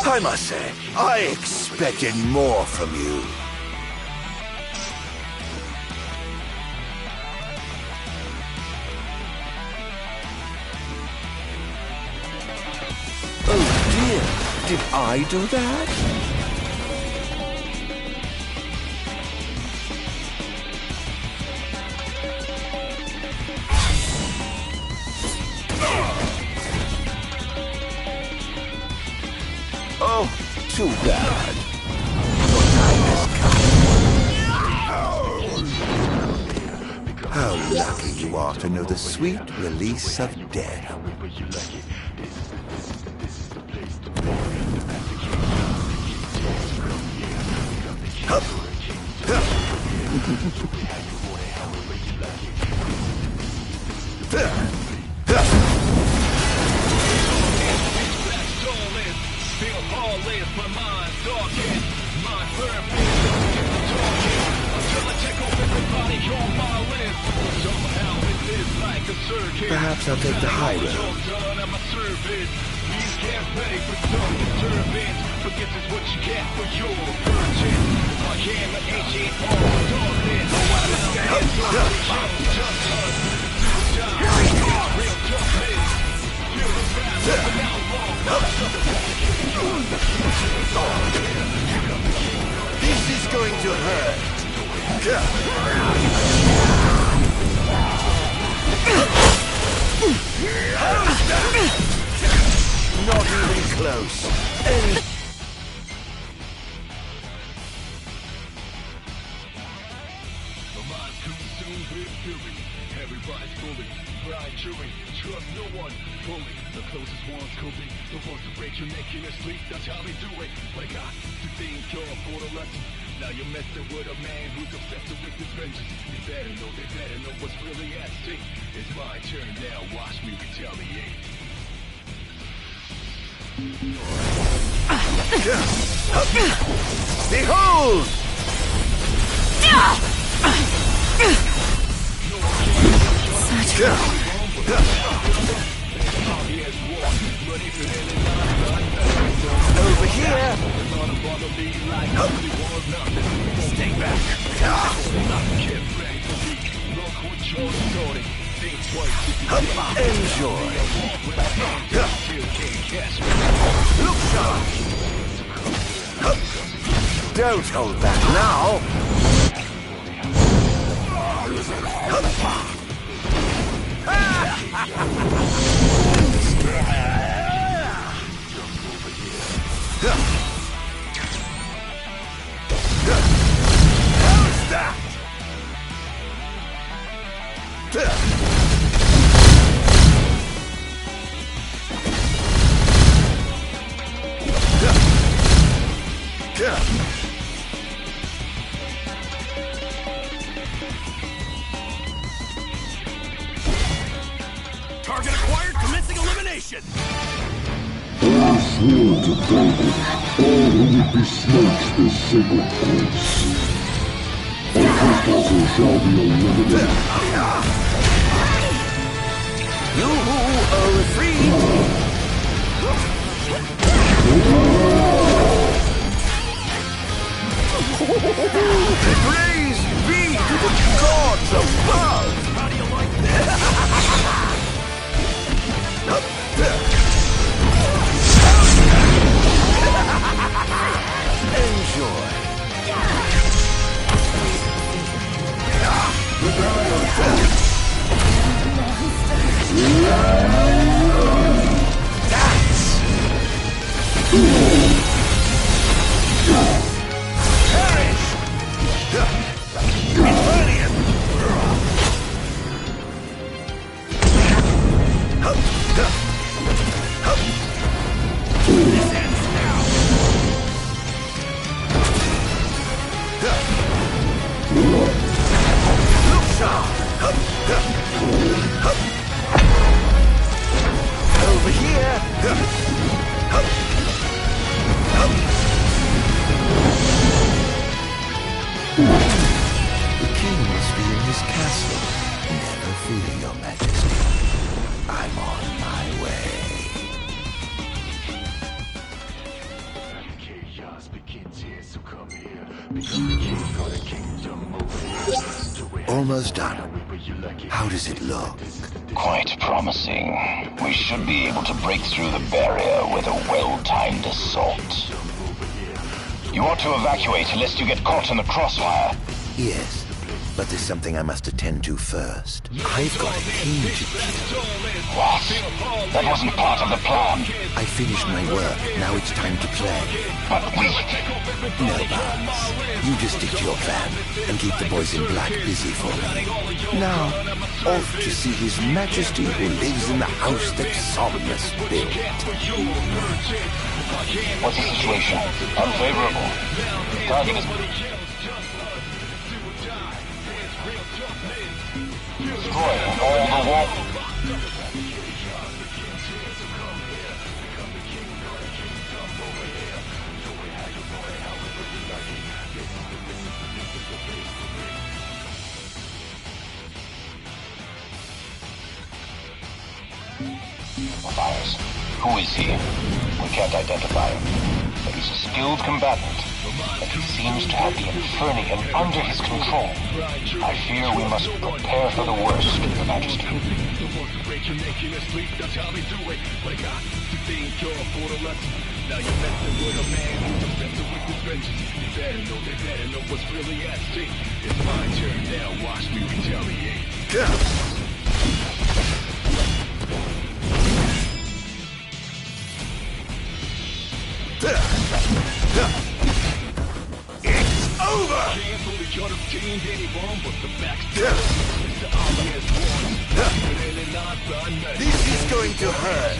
I must say, I expected more from you. Oh dear, did I do that? Oh, too bad. Your time has come. How lucky you are to know the sweet release of death. Perhaps I'll take the high road. close. Everybody's fully blind, chewing, trust no one fully. The closest ones could be the ones to break your neck in your sleep. That's how they do it. But I got to think you're for the lesson. Now you're messing with a man who's obsessed with his vengeance. They better know what's really at stake. It's my turn now, watch me retaliate. Behold! Over here! Stay back! Enjoy! Look sharp! Don't hold back now! How's that? Target acquired, commencing elimination! I swore to vanquish all who would besmirch this sacred place. All trespassers shall be eliminated. You are free! Praise be to the gods above! How do you like that? Enjoy. Over here! The king must be in his castle. Never fear, your majesty. I'm on my way. Chaos begins here, so come here. Become the king of the kingdom over here. Almost done. How does it look? Quite promising. We should be able to break through the barrier with a well-timed assault. You ought to evacuate lest you get caught in the crossfire. Yes, but there's something I must attend to first. I've got a king to kill. What? That wasn't part of the plan. I finished my work. Now it's time to play. But we... No, Barnes. You just stick to your plan and keep the boys in black busy for me. Now, off to see His Majesty who lives in the house that Somnus built. What's the situation? Unfavorable. Target is... destroying all the wall... Matthias, who is he? We can't identify him. But he's a skilled combatant. And he seems to have the Infernium under his control. I fear we must prepare for the worst, Your Majesty. Now you're messing with a man who's obsessed with his vengeance. They better know what's really at stake. It's my turn now, watch me retaliate. This is going to hurt.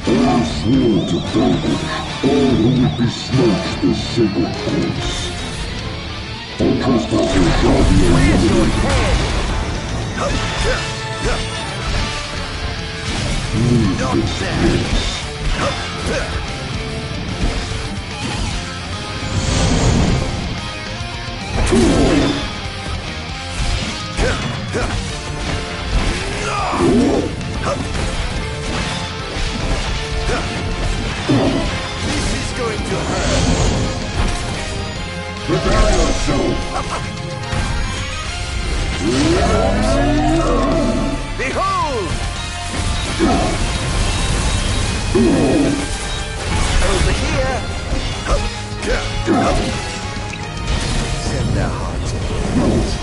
I swore to vanquish all who would besmirch the sacred course. All trespassers shall be eliminated. Leave this place. This is going to hurt. Prepare yourself. Behold! Over here. Set their hearts at rest.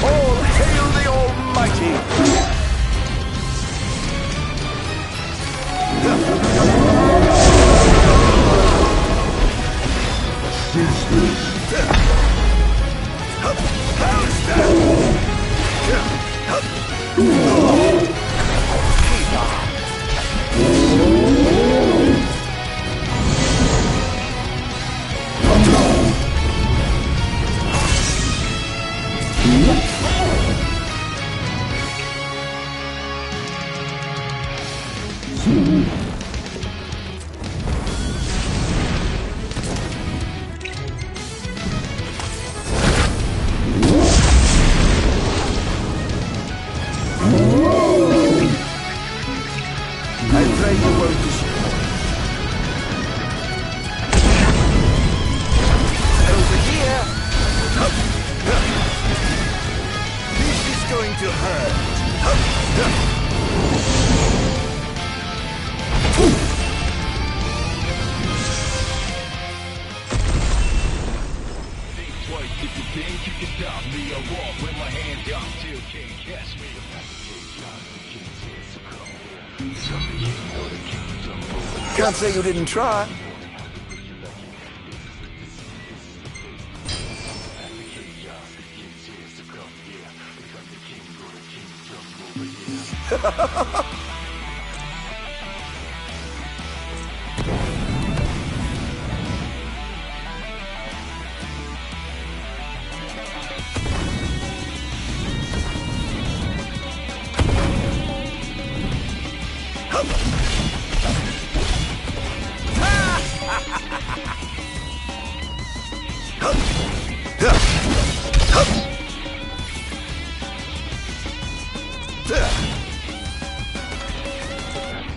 All hail the Almighty! Cease this. I pray you won't destroy. Over here. This is going to hurt. Think twice if you think you can stop me. I walk with my hands up till can't catch me. Can't say you didn't try.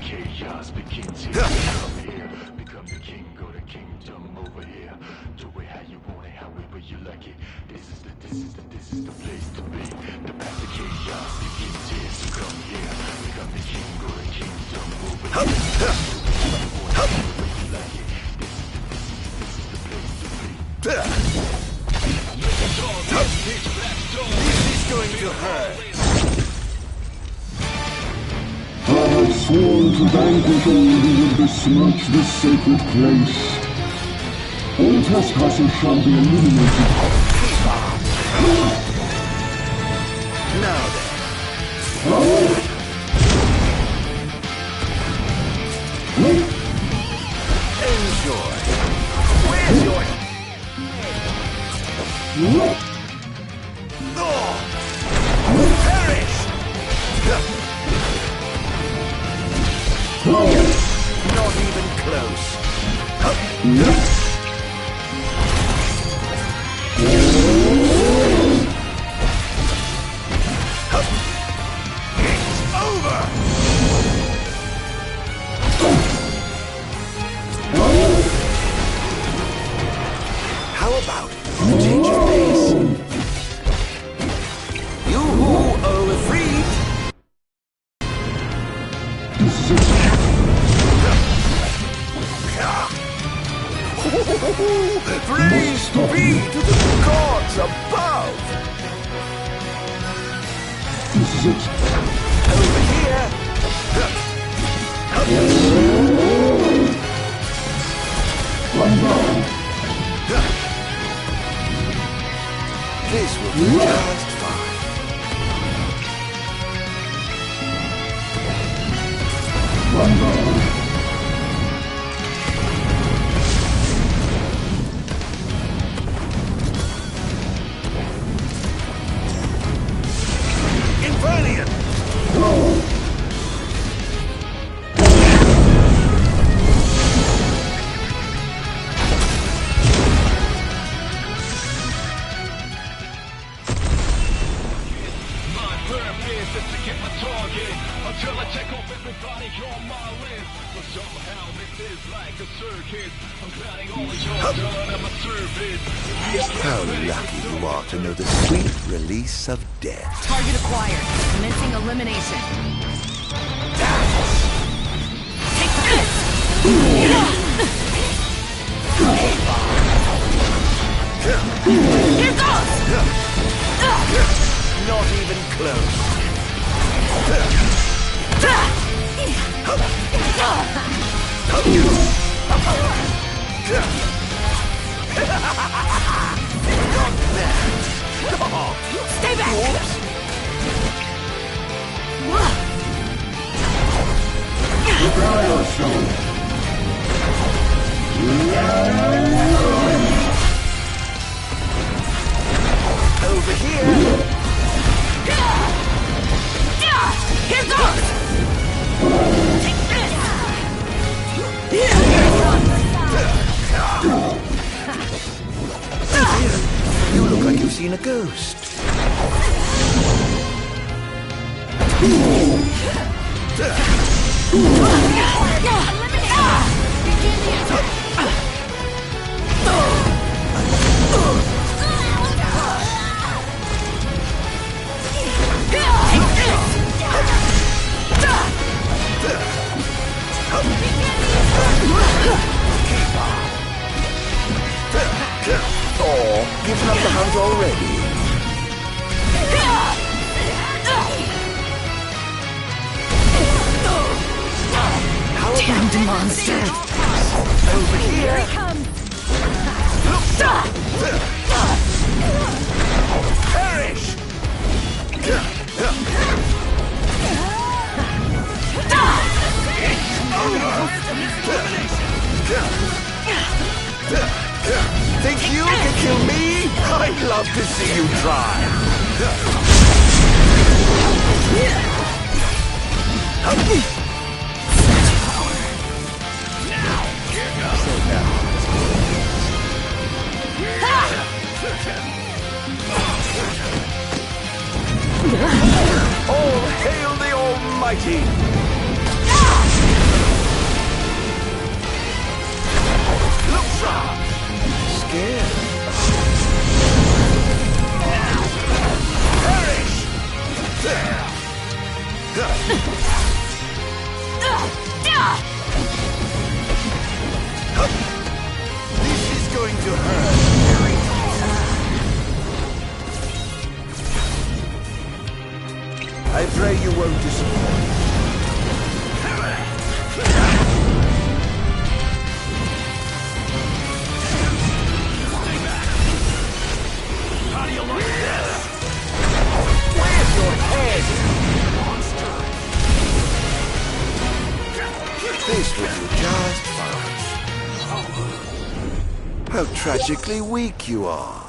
Chaos begins here. Come here, become the king, go to kingdom over here. Do it how you want it, however you like it. This is the place to be. The path to chaos begins here. So come here, become the king, go to kingdom over here. Do it how you want it, however you like it. This is the place to be. This is going to hurt. I have sworn to vanquish all who would besmirch this sacred place. All trespassers shall be eliminated. Now then. Enjoy. Where's your... Perish! Not even close. It's over! How about a change of pace? You who are free. Praise be to the gods above! This is it. Over here! How lucky you are to know the sweet release of death. Target acquired. Commencing elimination. Take this! Here goes! Not even close. Stay back! Prepare yourself. Over here. Here goes! Take this! You look like you've seen a ghost. Oh, giving up the hunt already? Damned monster! Over here. Here he comes! Perish! Think you can kill me? I'd love to see you try. All hail the Almighty! Look sharp! Scared? Perish! This is going to hurt. I pray you won't disappoint. How do you like this? Where's your head? This will do just fine. How tragically weak you are.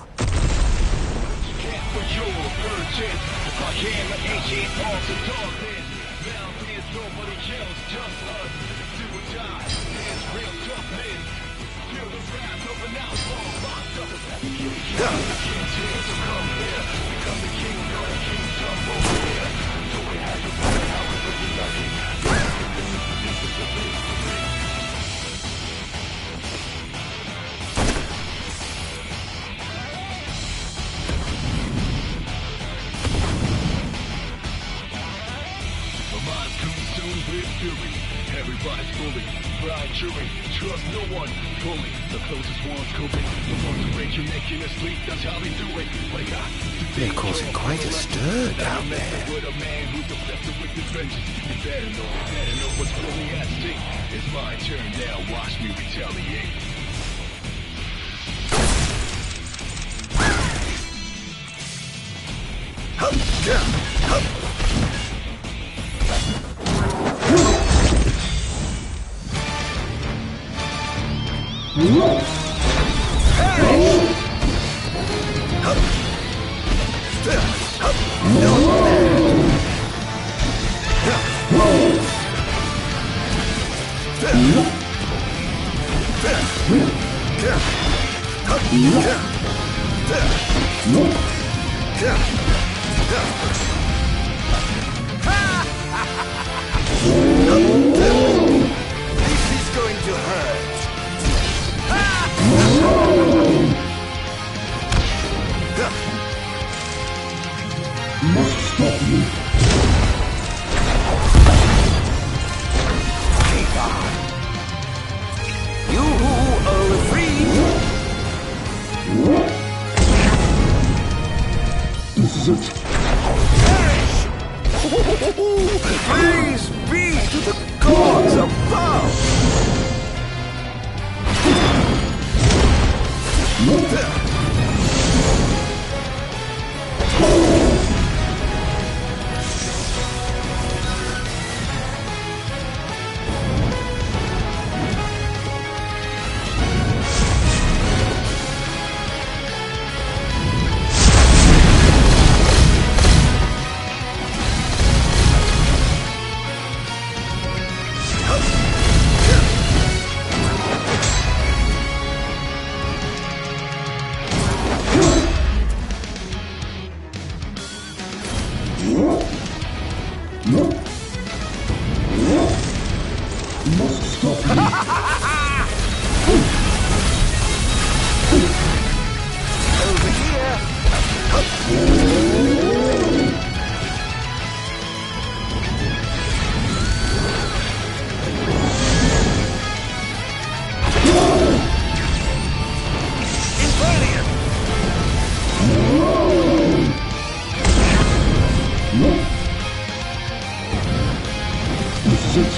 Everybody's bullied, blind jury, trust no one, fully. The closest one's coping, the ones who break your neck in your sleep, that's how they do it. They're causing quite a stir down there. With a man who's obsessed with his vengeance. You better know what's really at stake. It's my turn now, watch me retaliate. This is going to hurt. Must stop you. You are free. This is it. Perish! Praise be to the gods above! Must stop you. Over here! Infernium! This is it.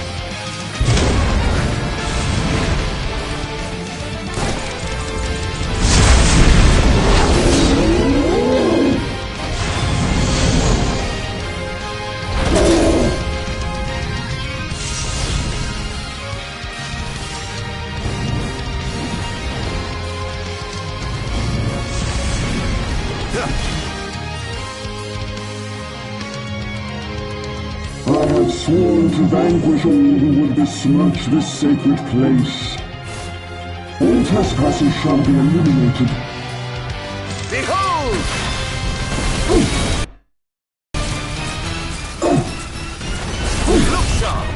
I have sworn to vanquish all who would besmirch this sacred place. All trespassers shall be eliminated. Behold! Look sharp!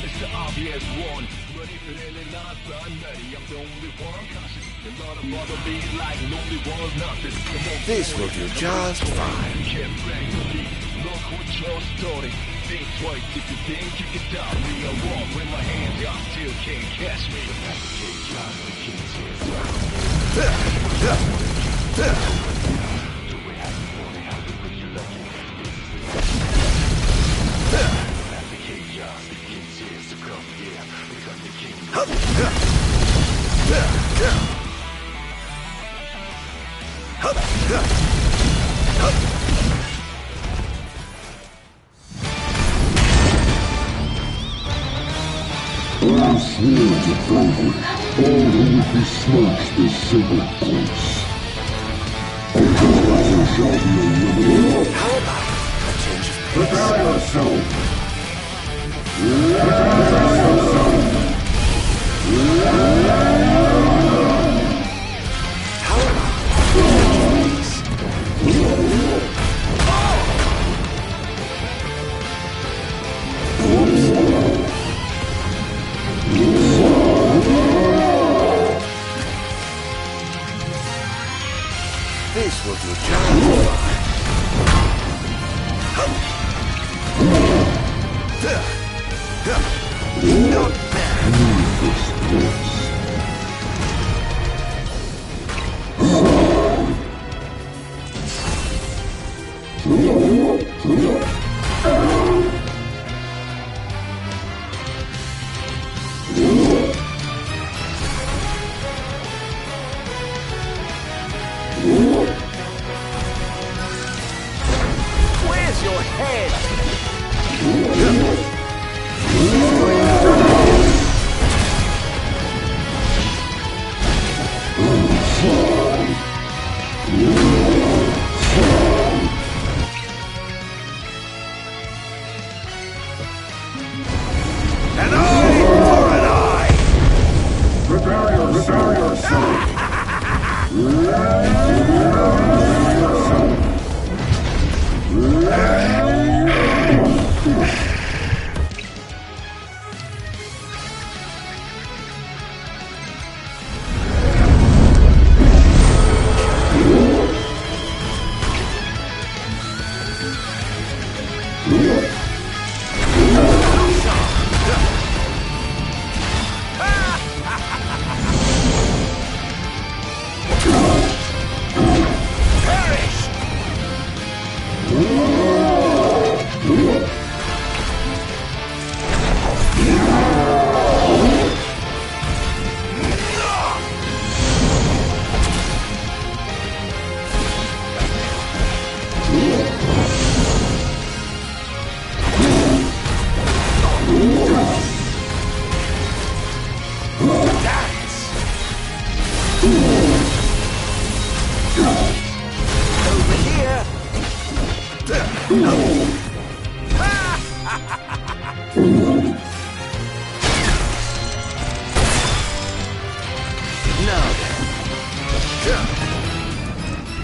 It's the obvious one. But if it really not binary, I'm the only one cautious. A lot of bother me like lonely one's nothing. This will do just fine. Look what your story. Think twice if you think you can stop me. I walk with my hands up, still can't catch me. I swear to vanquish all who would besmirch this sacred place. All trespassers shall be eliminated. How about a change of pace? Prepare yourself. Prepare yourself. How about a change of pace? This will do just fine. Not bad. Where's your head? An eye for an eye! Prepare yourself!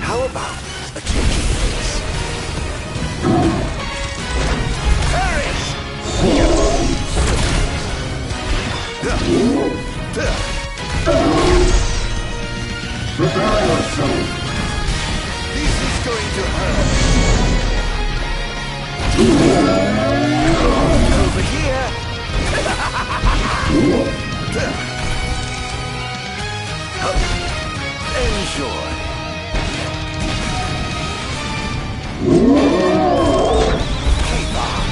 How about a change of pace? Perish! Prepare yourself! This is going to hurt. Over here! Enjoy. Keep on.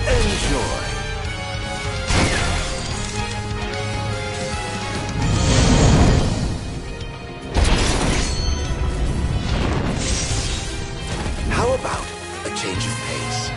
Enjoy. How about a change of pace?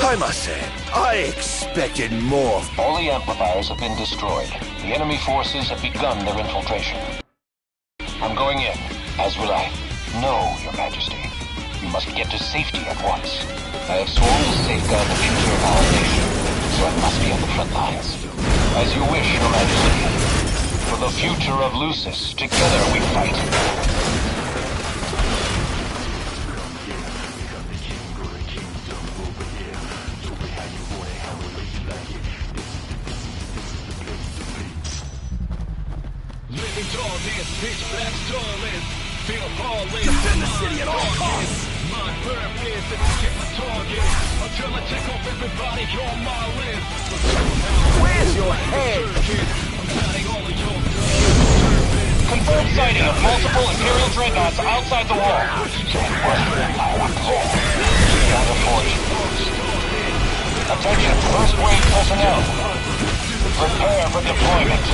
I must say, I expected more. All the amplifiers have been destroyed. The enemy forces have begun their infiltration. I'm going in, as will I. No, Your Majesty. You must get to safety at once. I have sworn to safeguard the future of our nation, so I must be on the front lines. As you wish, Your Majesty. For the future of Lucis, together we fight. Defend the city at all costs! My purpose is to get my target until I take off everybody on my list. Where's your head? Confirmed sighting of multiple Imperial dreadnoughts outside the wall. Attention, first wave personnel. Prepare for deployment.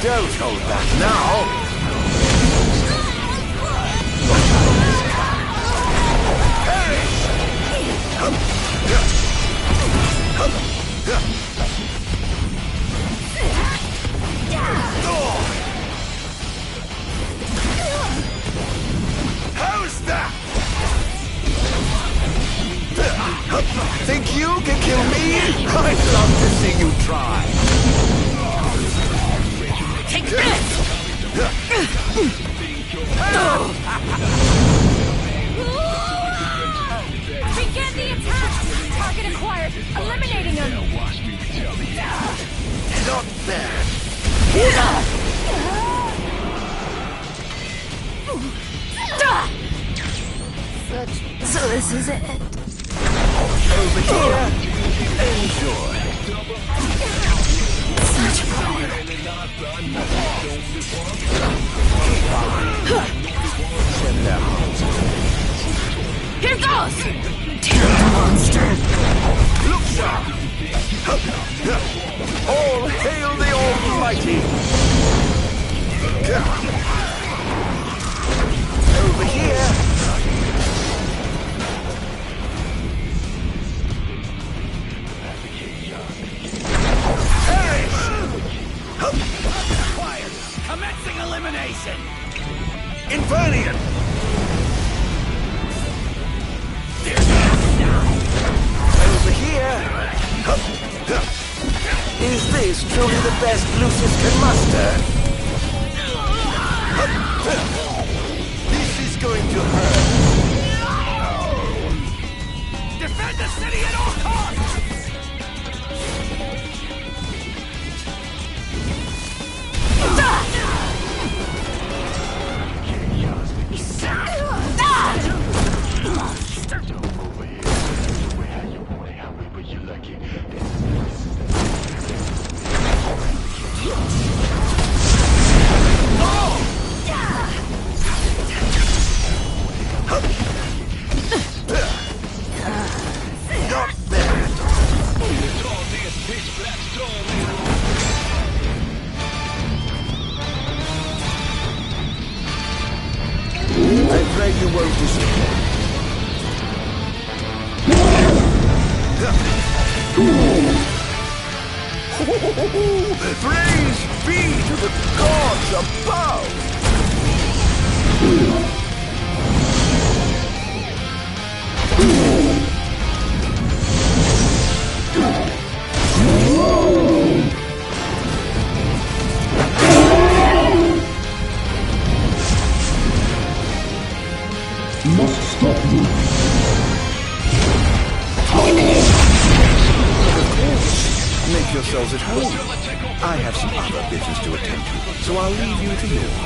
Don't hold back now! you try. Take this! Begin the attack! Target acquired! Eliminating him! Not bad. So this is it. Over here. Enjoy. Such power. Here goes! Terrible monster! Look sharp! All hail the Almighty! Over here! Commencing elimination! Infernian! Over here! Is this truly the best Lucius can muster? This is going to hurt. Defend the city at all costs! I'm afraid you won't disappoint. Praise be to the gods above! Must stop you. Make yourselves at home. I have some other business to attend to, so I'll leave you to yours.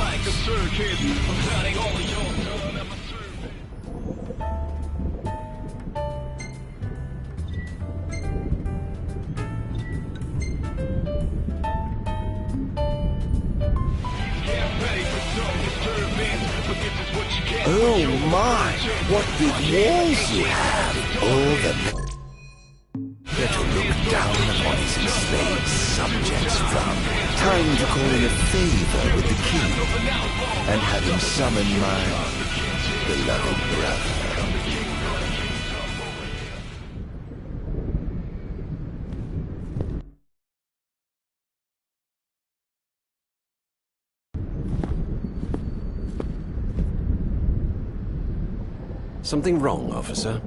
Oh my, what big walls you have! All the better look down upon his enslaved subjects from. Time to call in a favor with the king, and have him summon my beloved brother. Something wrong, officer?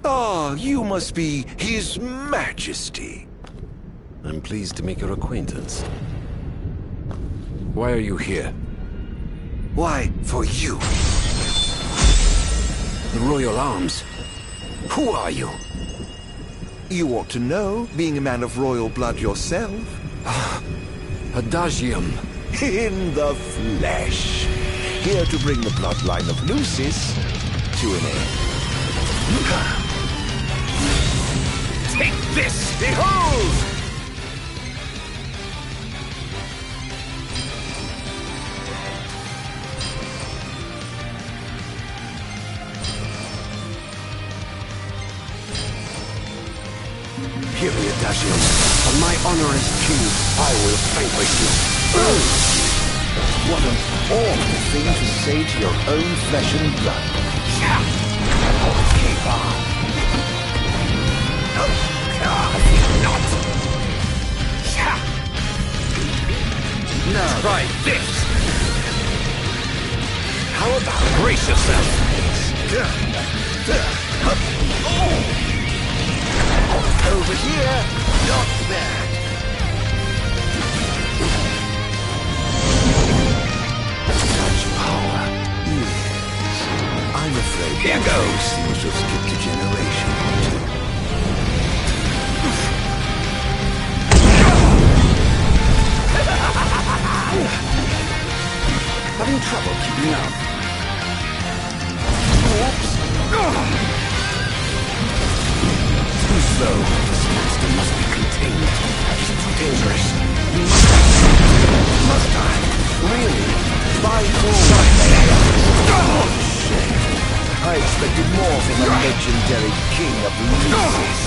Ah, you must be His Majesty. I'm pleased to make your acquaintance. Why are you here? Why, for you. The Royal Arms. Who are you? You ought to know, being a man of royal blood yourself. Adagium. In the flesh. Here to bring the bloodline of Lucis to an end. Take this! Behold! Hear me, Adagium. On my honor as king, I will vanquish you. What an awful thing to say to your own flesh and blood. Keep on. Not. Now try this. How about brace yourself? Over here, not bad. afraid Here goes. seems to have skipped a generation or two. Having trouble keeping up. Too slow. This monster must be contained. It's too dangerous. Must I? Really? By Shame. I expected more from a legendary king of Lucis.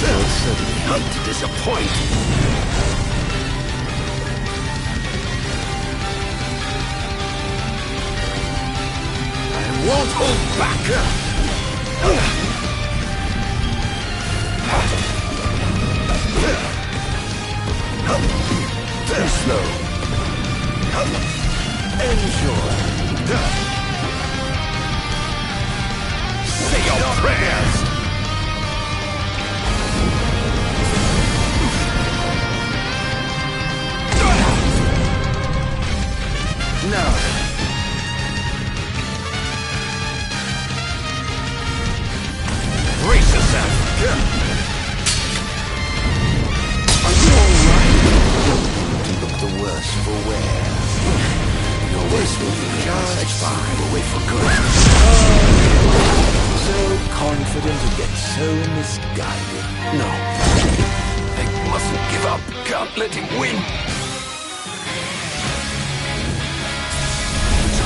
They'll certainly hate to disappoint. Won't hold back! Too slow. Enjoy. Say your prayers! Now brace yourself! Are you alright? You look the worse for wear. Your worst will be just fine. Away for good. So confident and yet so misguided. No. I mustn't give up. Can't let him win.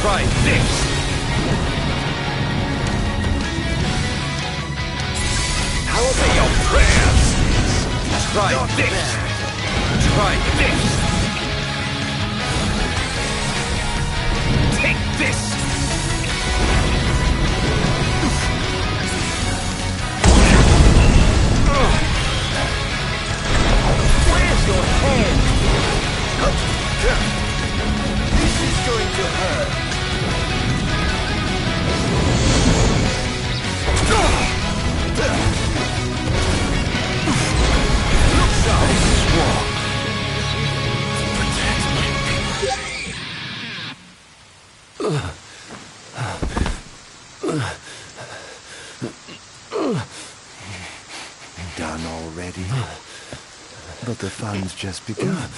Try this! How about your prayers? Try this! Try this! Take this! Where's your head? This is going to hurt. I swore to protect my people. Done already? But the fun's just begun.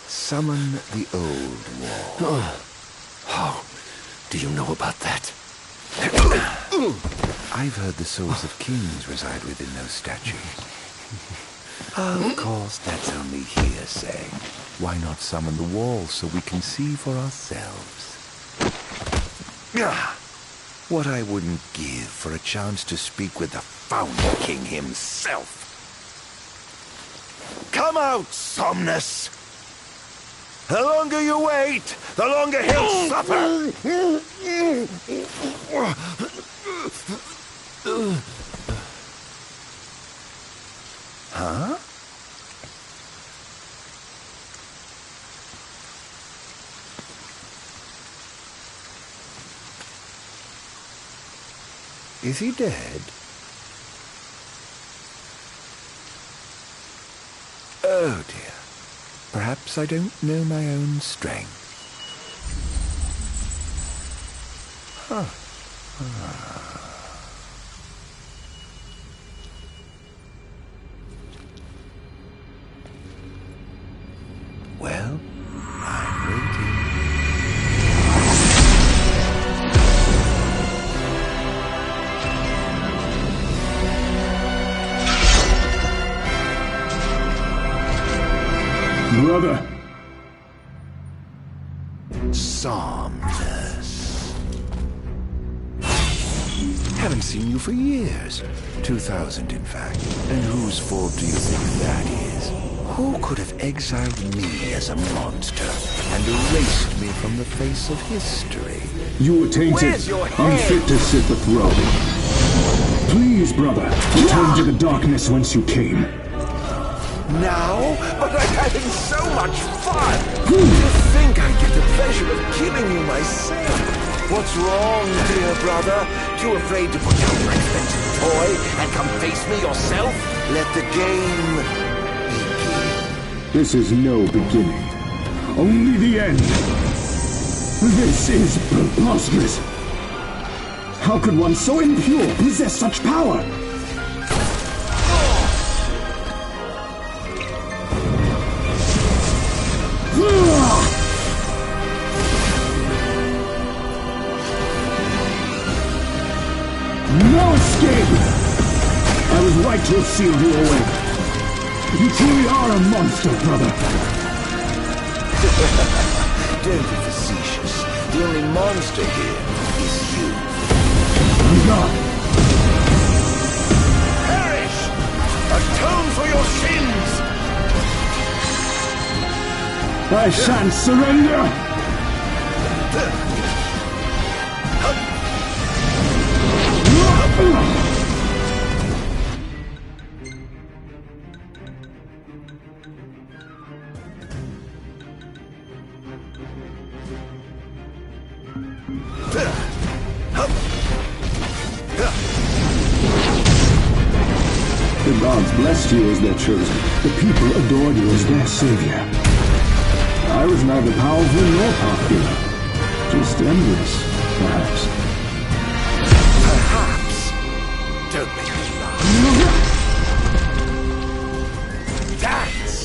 Summon the old wall. How do you know about that? I've heard the souls of kings reside within those statues. Of course, that's only hearsay. Why not summon the wall so we can see for ourselves? What I wouldn't give for a chance to speak with the Founder King himself. Come out, Somnus! The longer you wait, the longer he'll suffer! Huh? Is he dead? Oh dear. Perhaps I don't know my own strength. Huh. Well, I'm waiting. Brother! Somnus. Haven't seen you for years. 2000, in fact. And whose fault do you think that is? Who could have exiled me as a monster and erased me from the face of history? You were tainted, unfit to sit the throne. Please, brother, return to the darkness whence you came. Now? But I'm having so much fun! To think I get the pleasure of killing you myself! What's wrong, dear brother? Too afraid to put down your expensive toy and come face me yourself? Let the game begin. This is no beginning, only the end. This is preposterous. How could one so impure possess such power? No escape! I was right to have sealed you away. You truly are a monster, brother. Don't be facetious. The only monster here is you. God. Perish! Atone for your sins! I shan't surrender! The gods blessed you as their chosen. The people adored you as their savior. I was neither powerful nor popular. Just envious, perhaps. Perhaps. Don't make me laugh. Dance!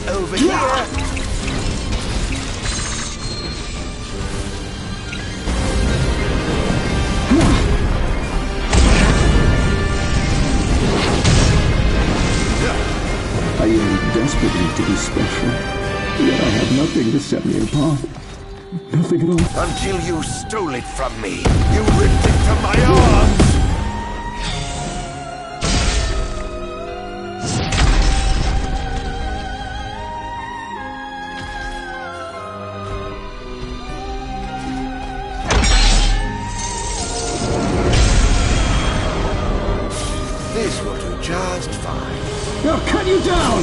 Over here! I yearn desperately to be special, yet I have nothing to set me apart. Nothing at all. Until you stole it from me. You ripped it from my arms! This will do just fine. I'll cut you down!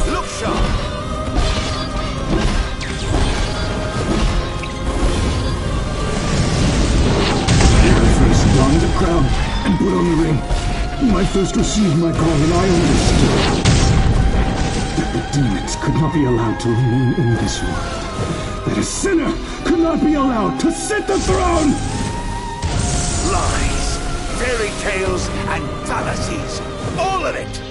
Look sharp! Donned the crown and put on the ring. When I first received my calling, I understood that the demons could not be allowed to remain in this world. That a sinner could not be allowed to sit the throne! Lies, fairy tales, and fallacies. All of it!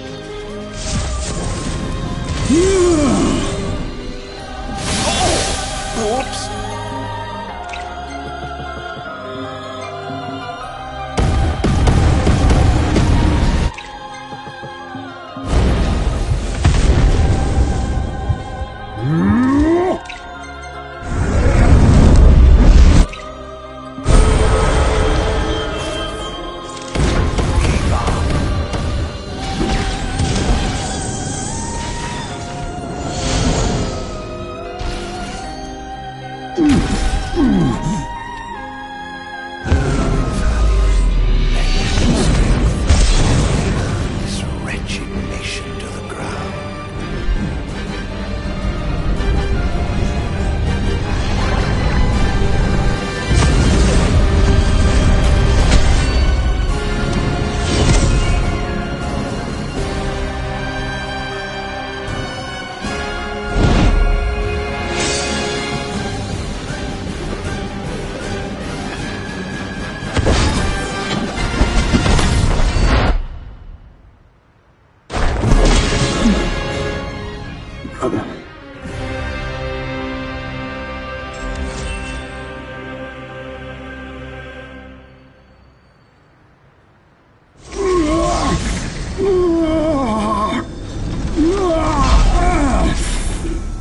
Oh! Oops!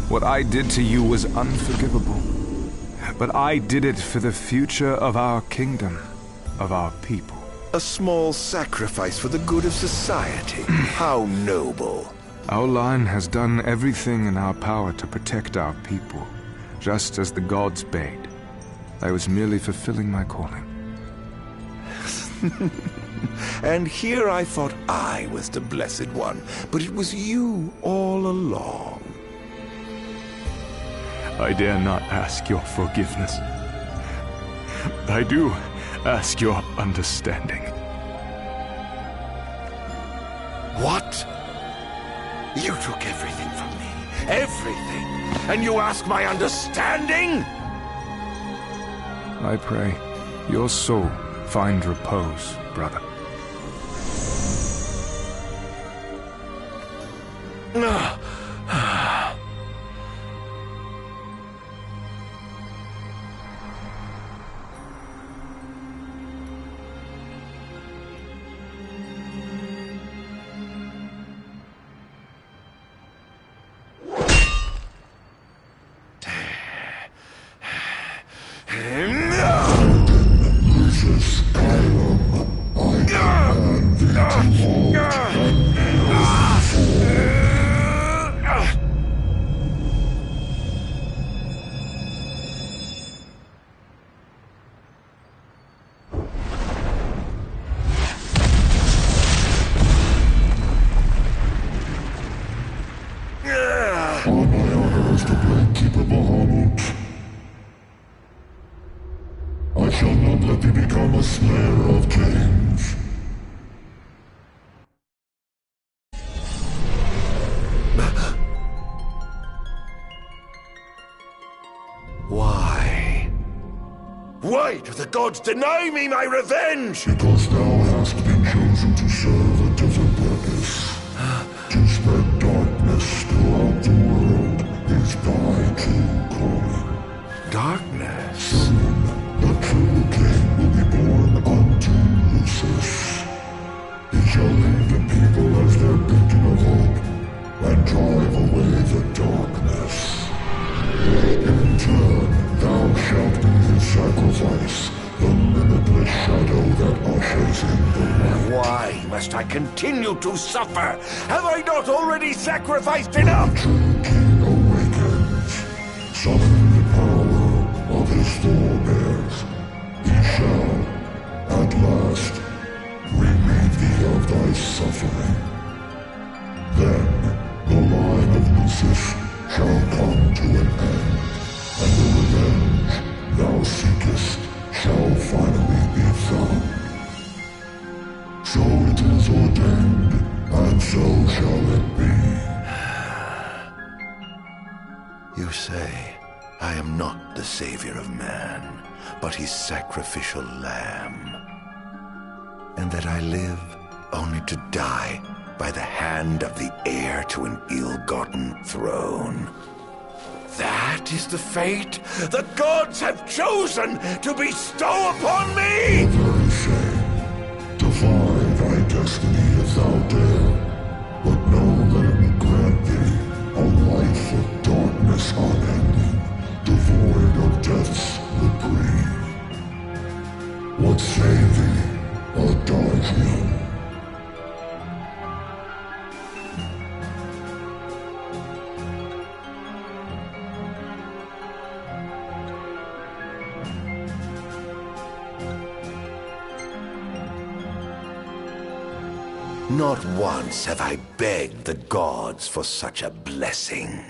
What I did to you was unforgivable. But I did it for the future of our kingdom, of our people. A small sacrifice for the good of society. How noble. Our line has done everything in our power to protect our people, just as the gods bade. I was merely fulfilling my calling. And here I thought I was the Blessed One, but it was you all along. I dare not ask your forgiveness. I do ask your understanding. What? You took everything from me. Everything. And you ask my understanding? I pray your soul find repose, brother. Why do the gods deny me my revenge? Because thou hast been chosen to serve a different purpose. To spread darkness throughout the world is thy true calling. Darkness? Soon, the true king will be born unto Lucis. He shall lead the people as their beacon of hope, and drive away the darkness. In turn, thou shalt be his sacrifice, the limitless shadow that ushers in the light. Why must I continue to suffer? Have I not already sacrificed enough? The true king awakens, summoning the power of his forebears. He shall, at last, relieve thee of thy suffering. Then, the line of Lucis shall come to an end, and the revenge thou seekest shall finally be found. So it is ordained, and so shall it be. You say I am not the savior of man, but his sacrificial lamb, and that I live only to die by the hand of the heir to an ill-gotten throne. That is the fate the gods have chosen to bestow upon me! The very same. Defy thy destiny if thou dare, but know that it will grant thee a life of darkness unending, devoid of death's reprieve. What say thee, Ardyn? Not once have I begged the gods for such a blessing.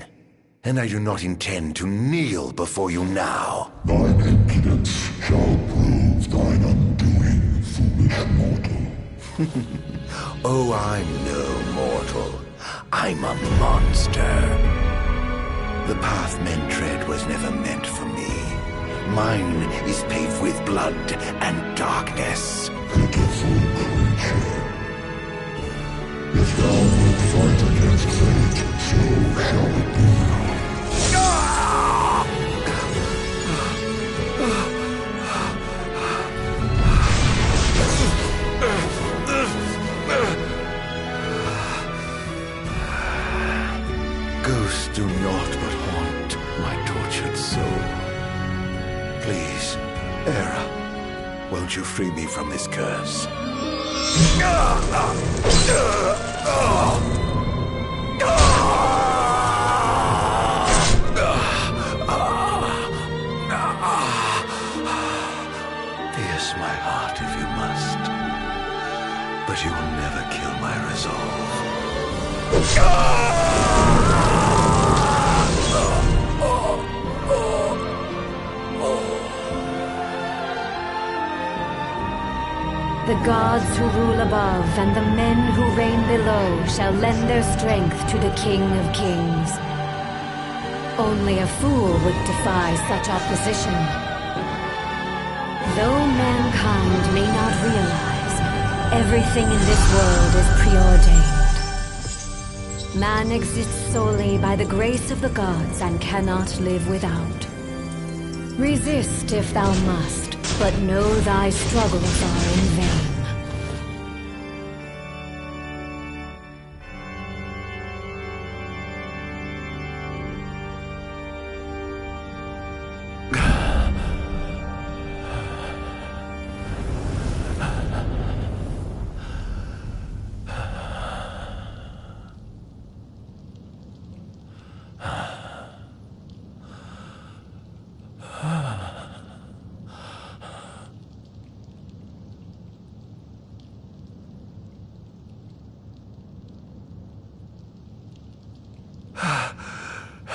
And I do not intend to kneel before you now. Thine impudence shall prove thine undoing, foolish mortal. Oh, I'm no mortal. I'm a monster. The path men tread was never meant for me. Mine is paved with blood and darkness. Pitiful creature. If thou wilt fight against fate, so shall it be. Ghosts do naught but haunt my tortured soul. Please, Hera, won't you free me from this curse? Pierce my heart if you must. The gods who rule above and the men who reign below shall lend their strength to the King of Kings. Only a fool would defy such opposition. Though mankind may not realize, everything in this world is preordained. Man exists solely by the grace of the gods and cannot live without. Resist if thou must, but know thy struggles are in vain.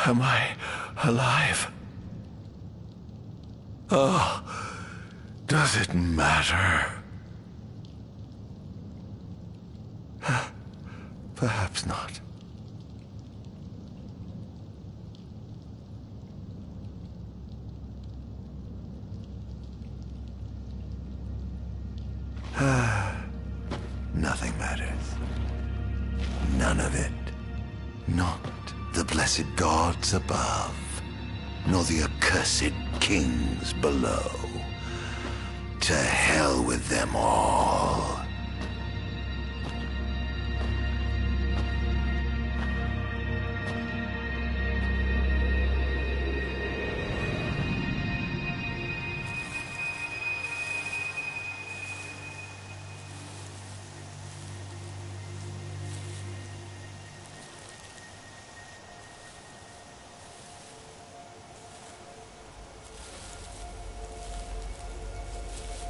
Am I alive? Oh, does it matter? Perhaps not. Nothing matters. None of it. Not the blessed gods above, nor the accursed kings below. To hell with them all.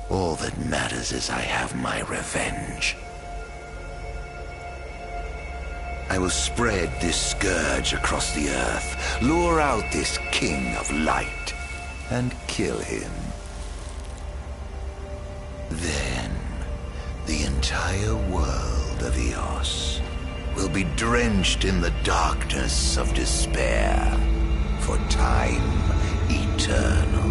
All that matters is I have my revenge. I will spread this scourge across the earth, lure out this king of light, and kill him. Then, the entire world of Eos will be drenched in the darkness of despair for time eternal.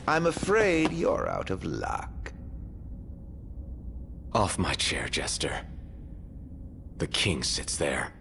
I'm afraid you're out of luck. Off my chair, Jester. The king sits there.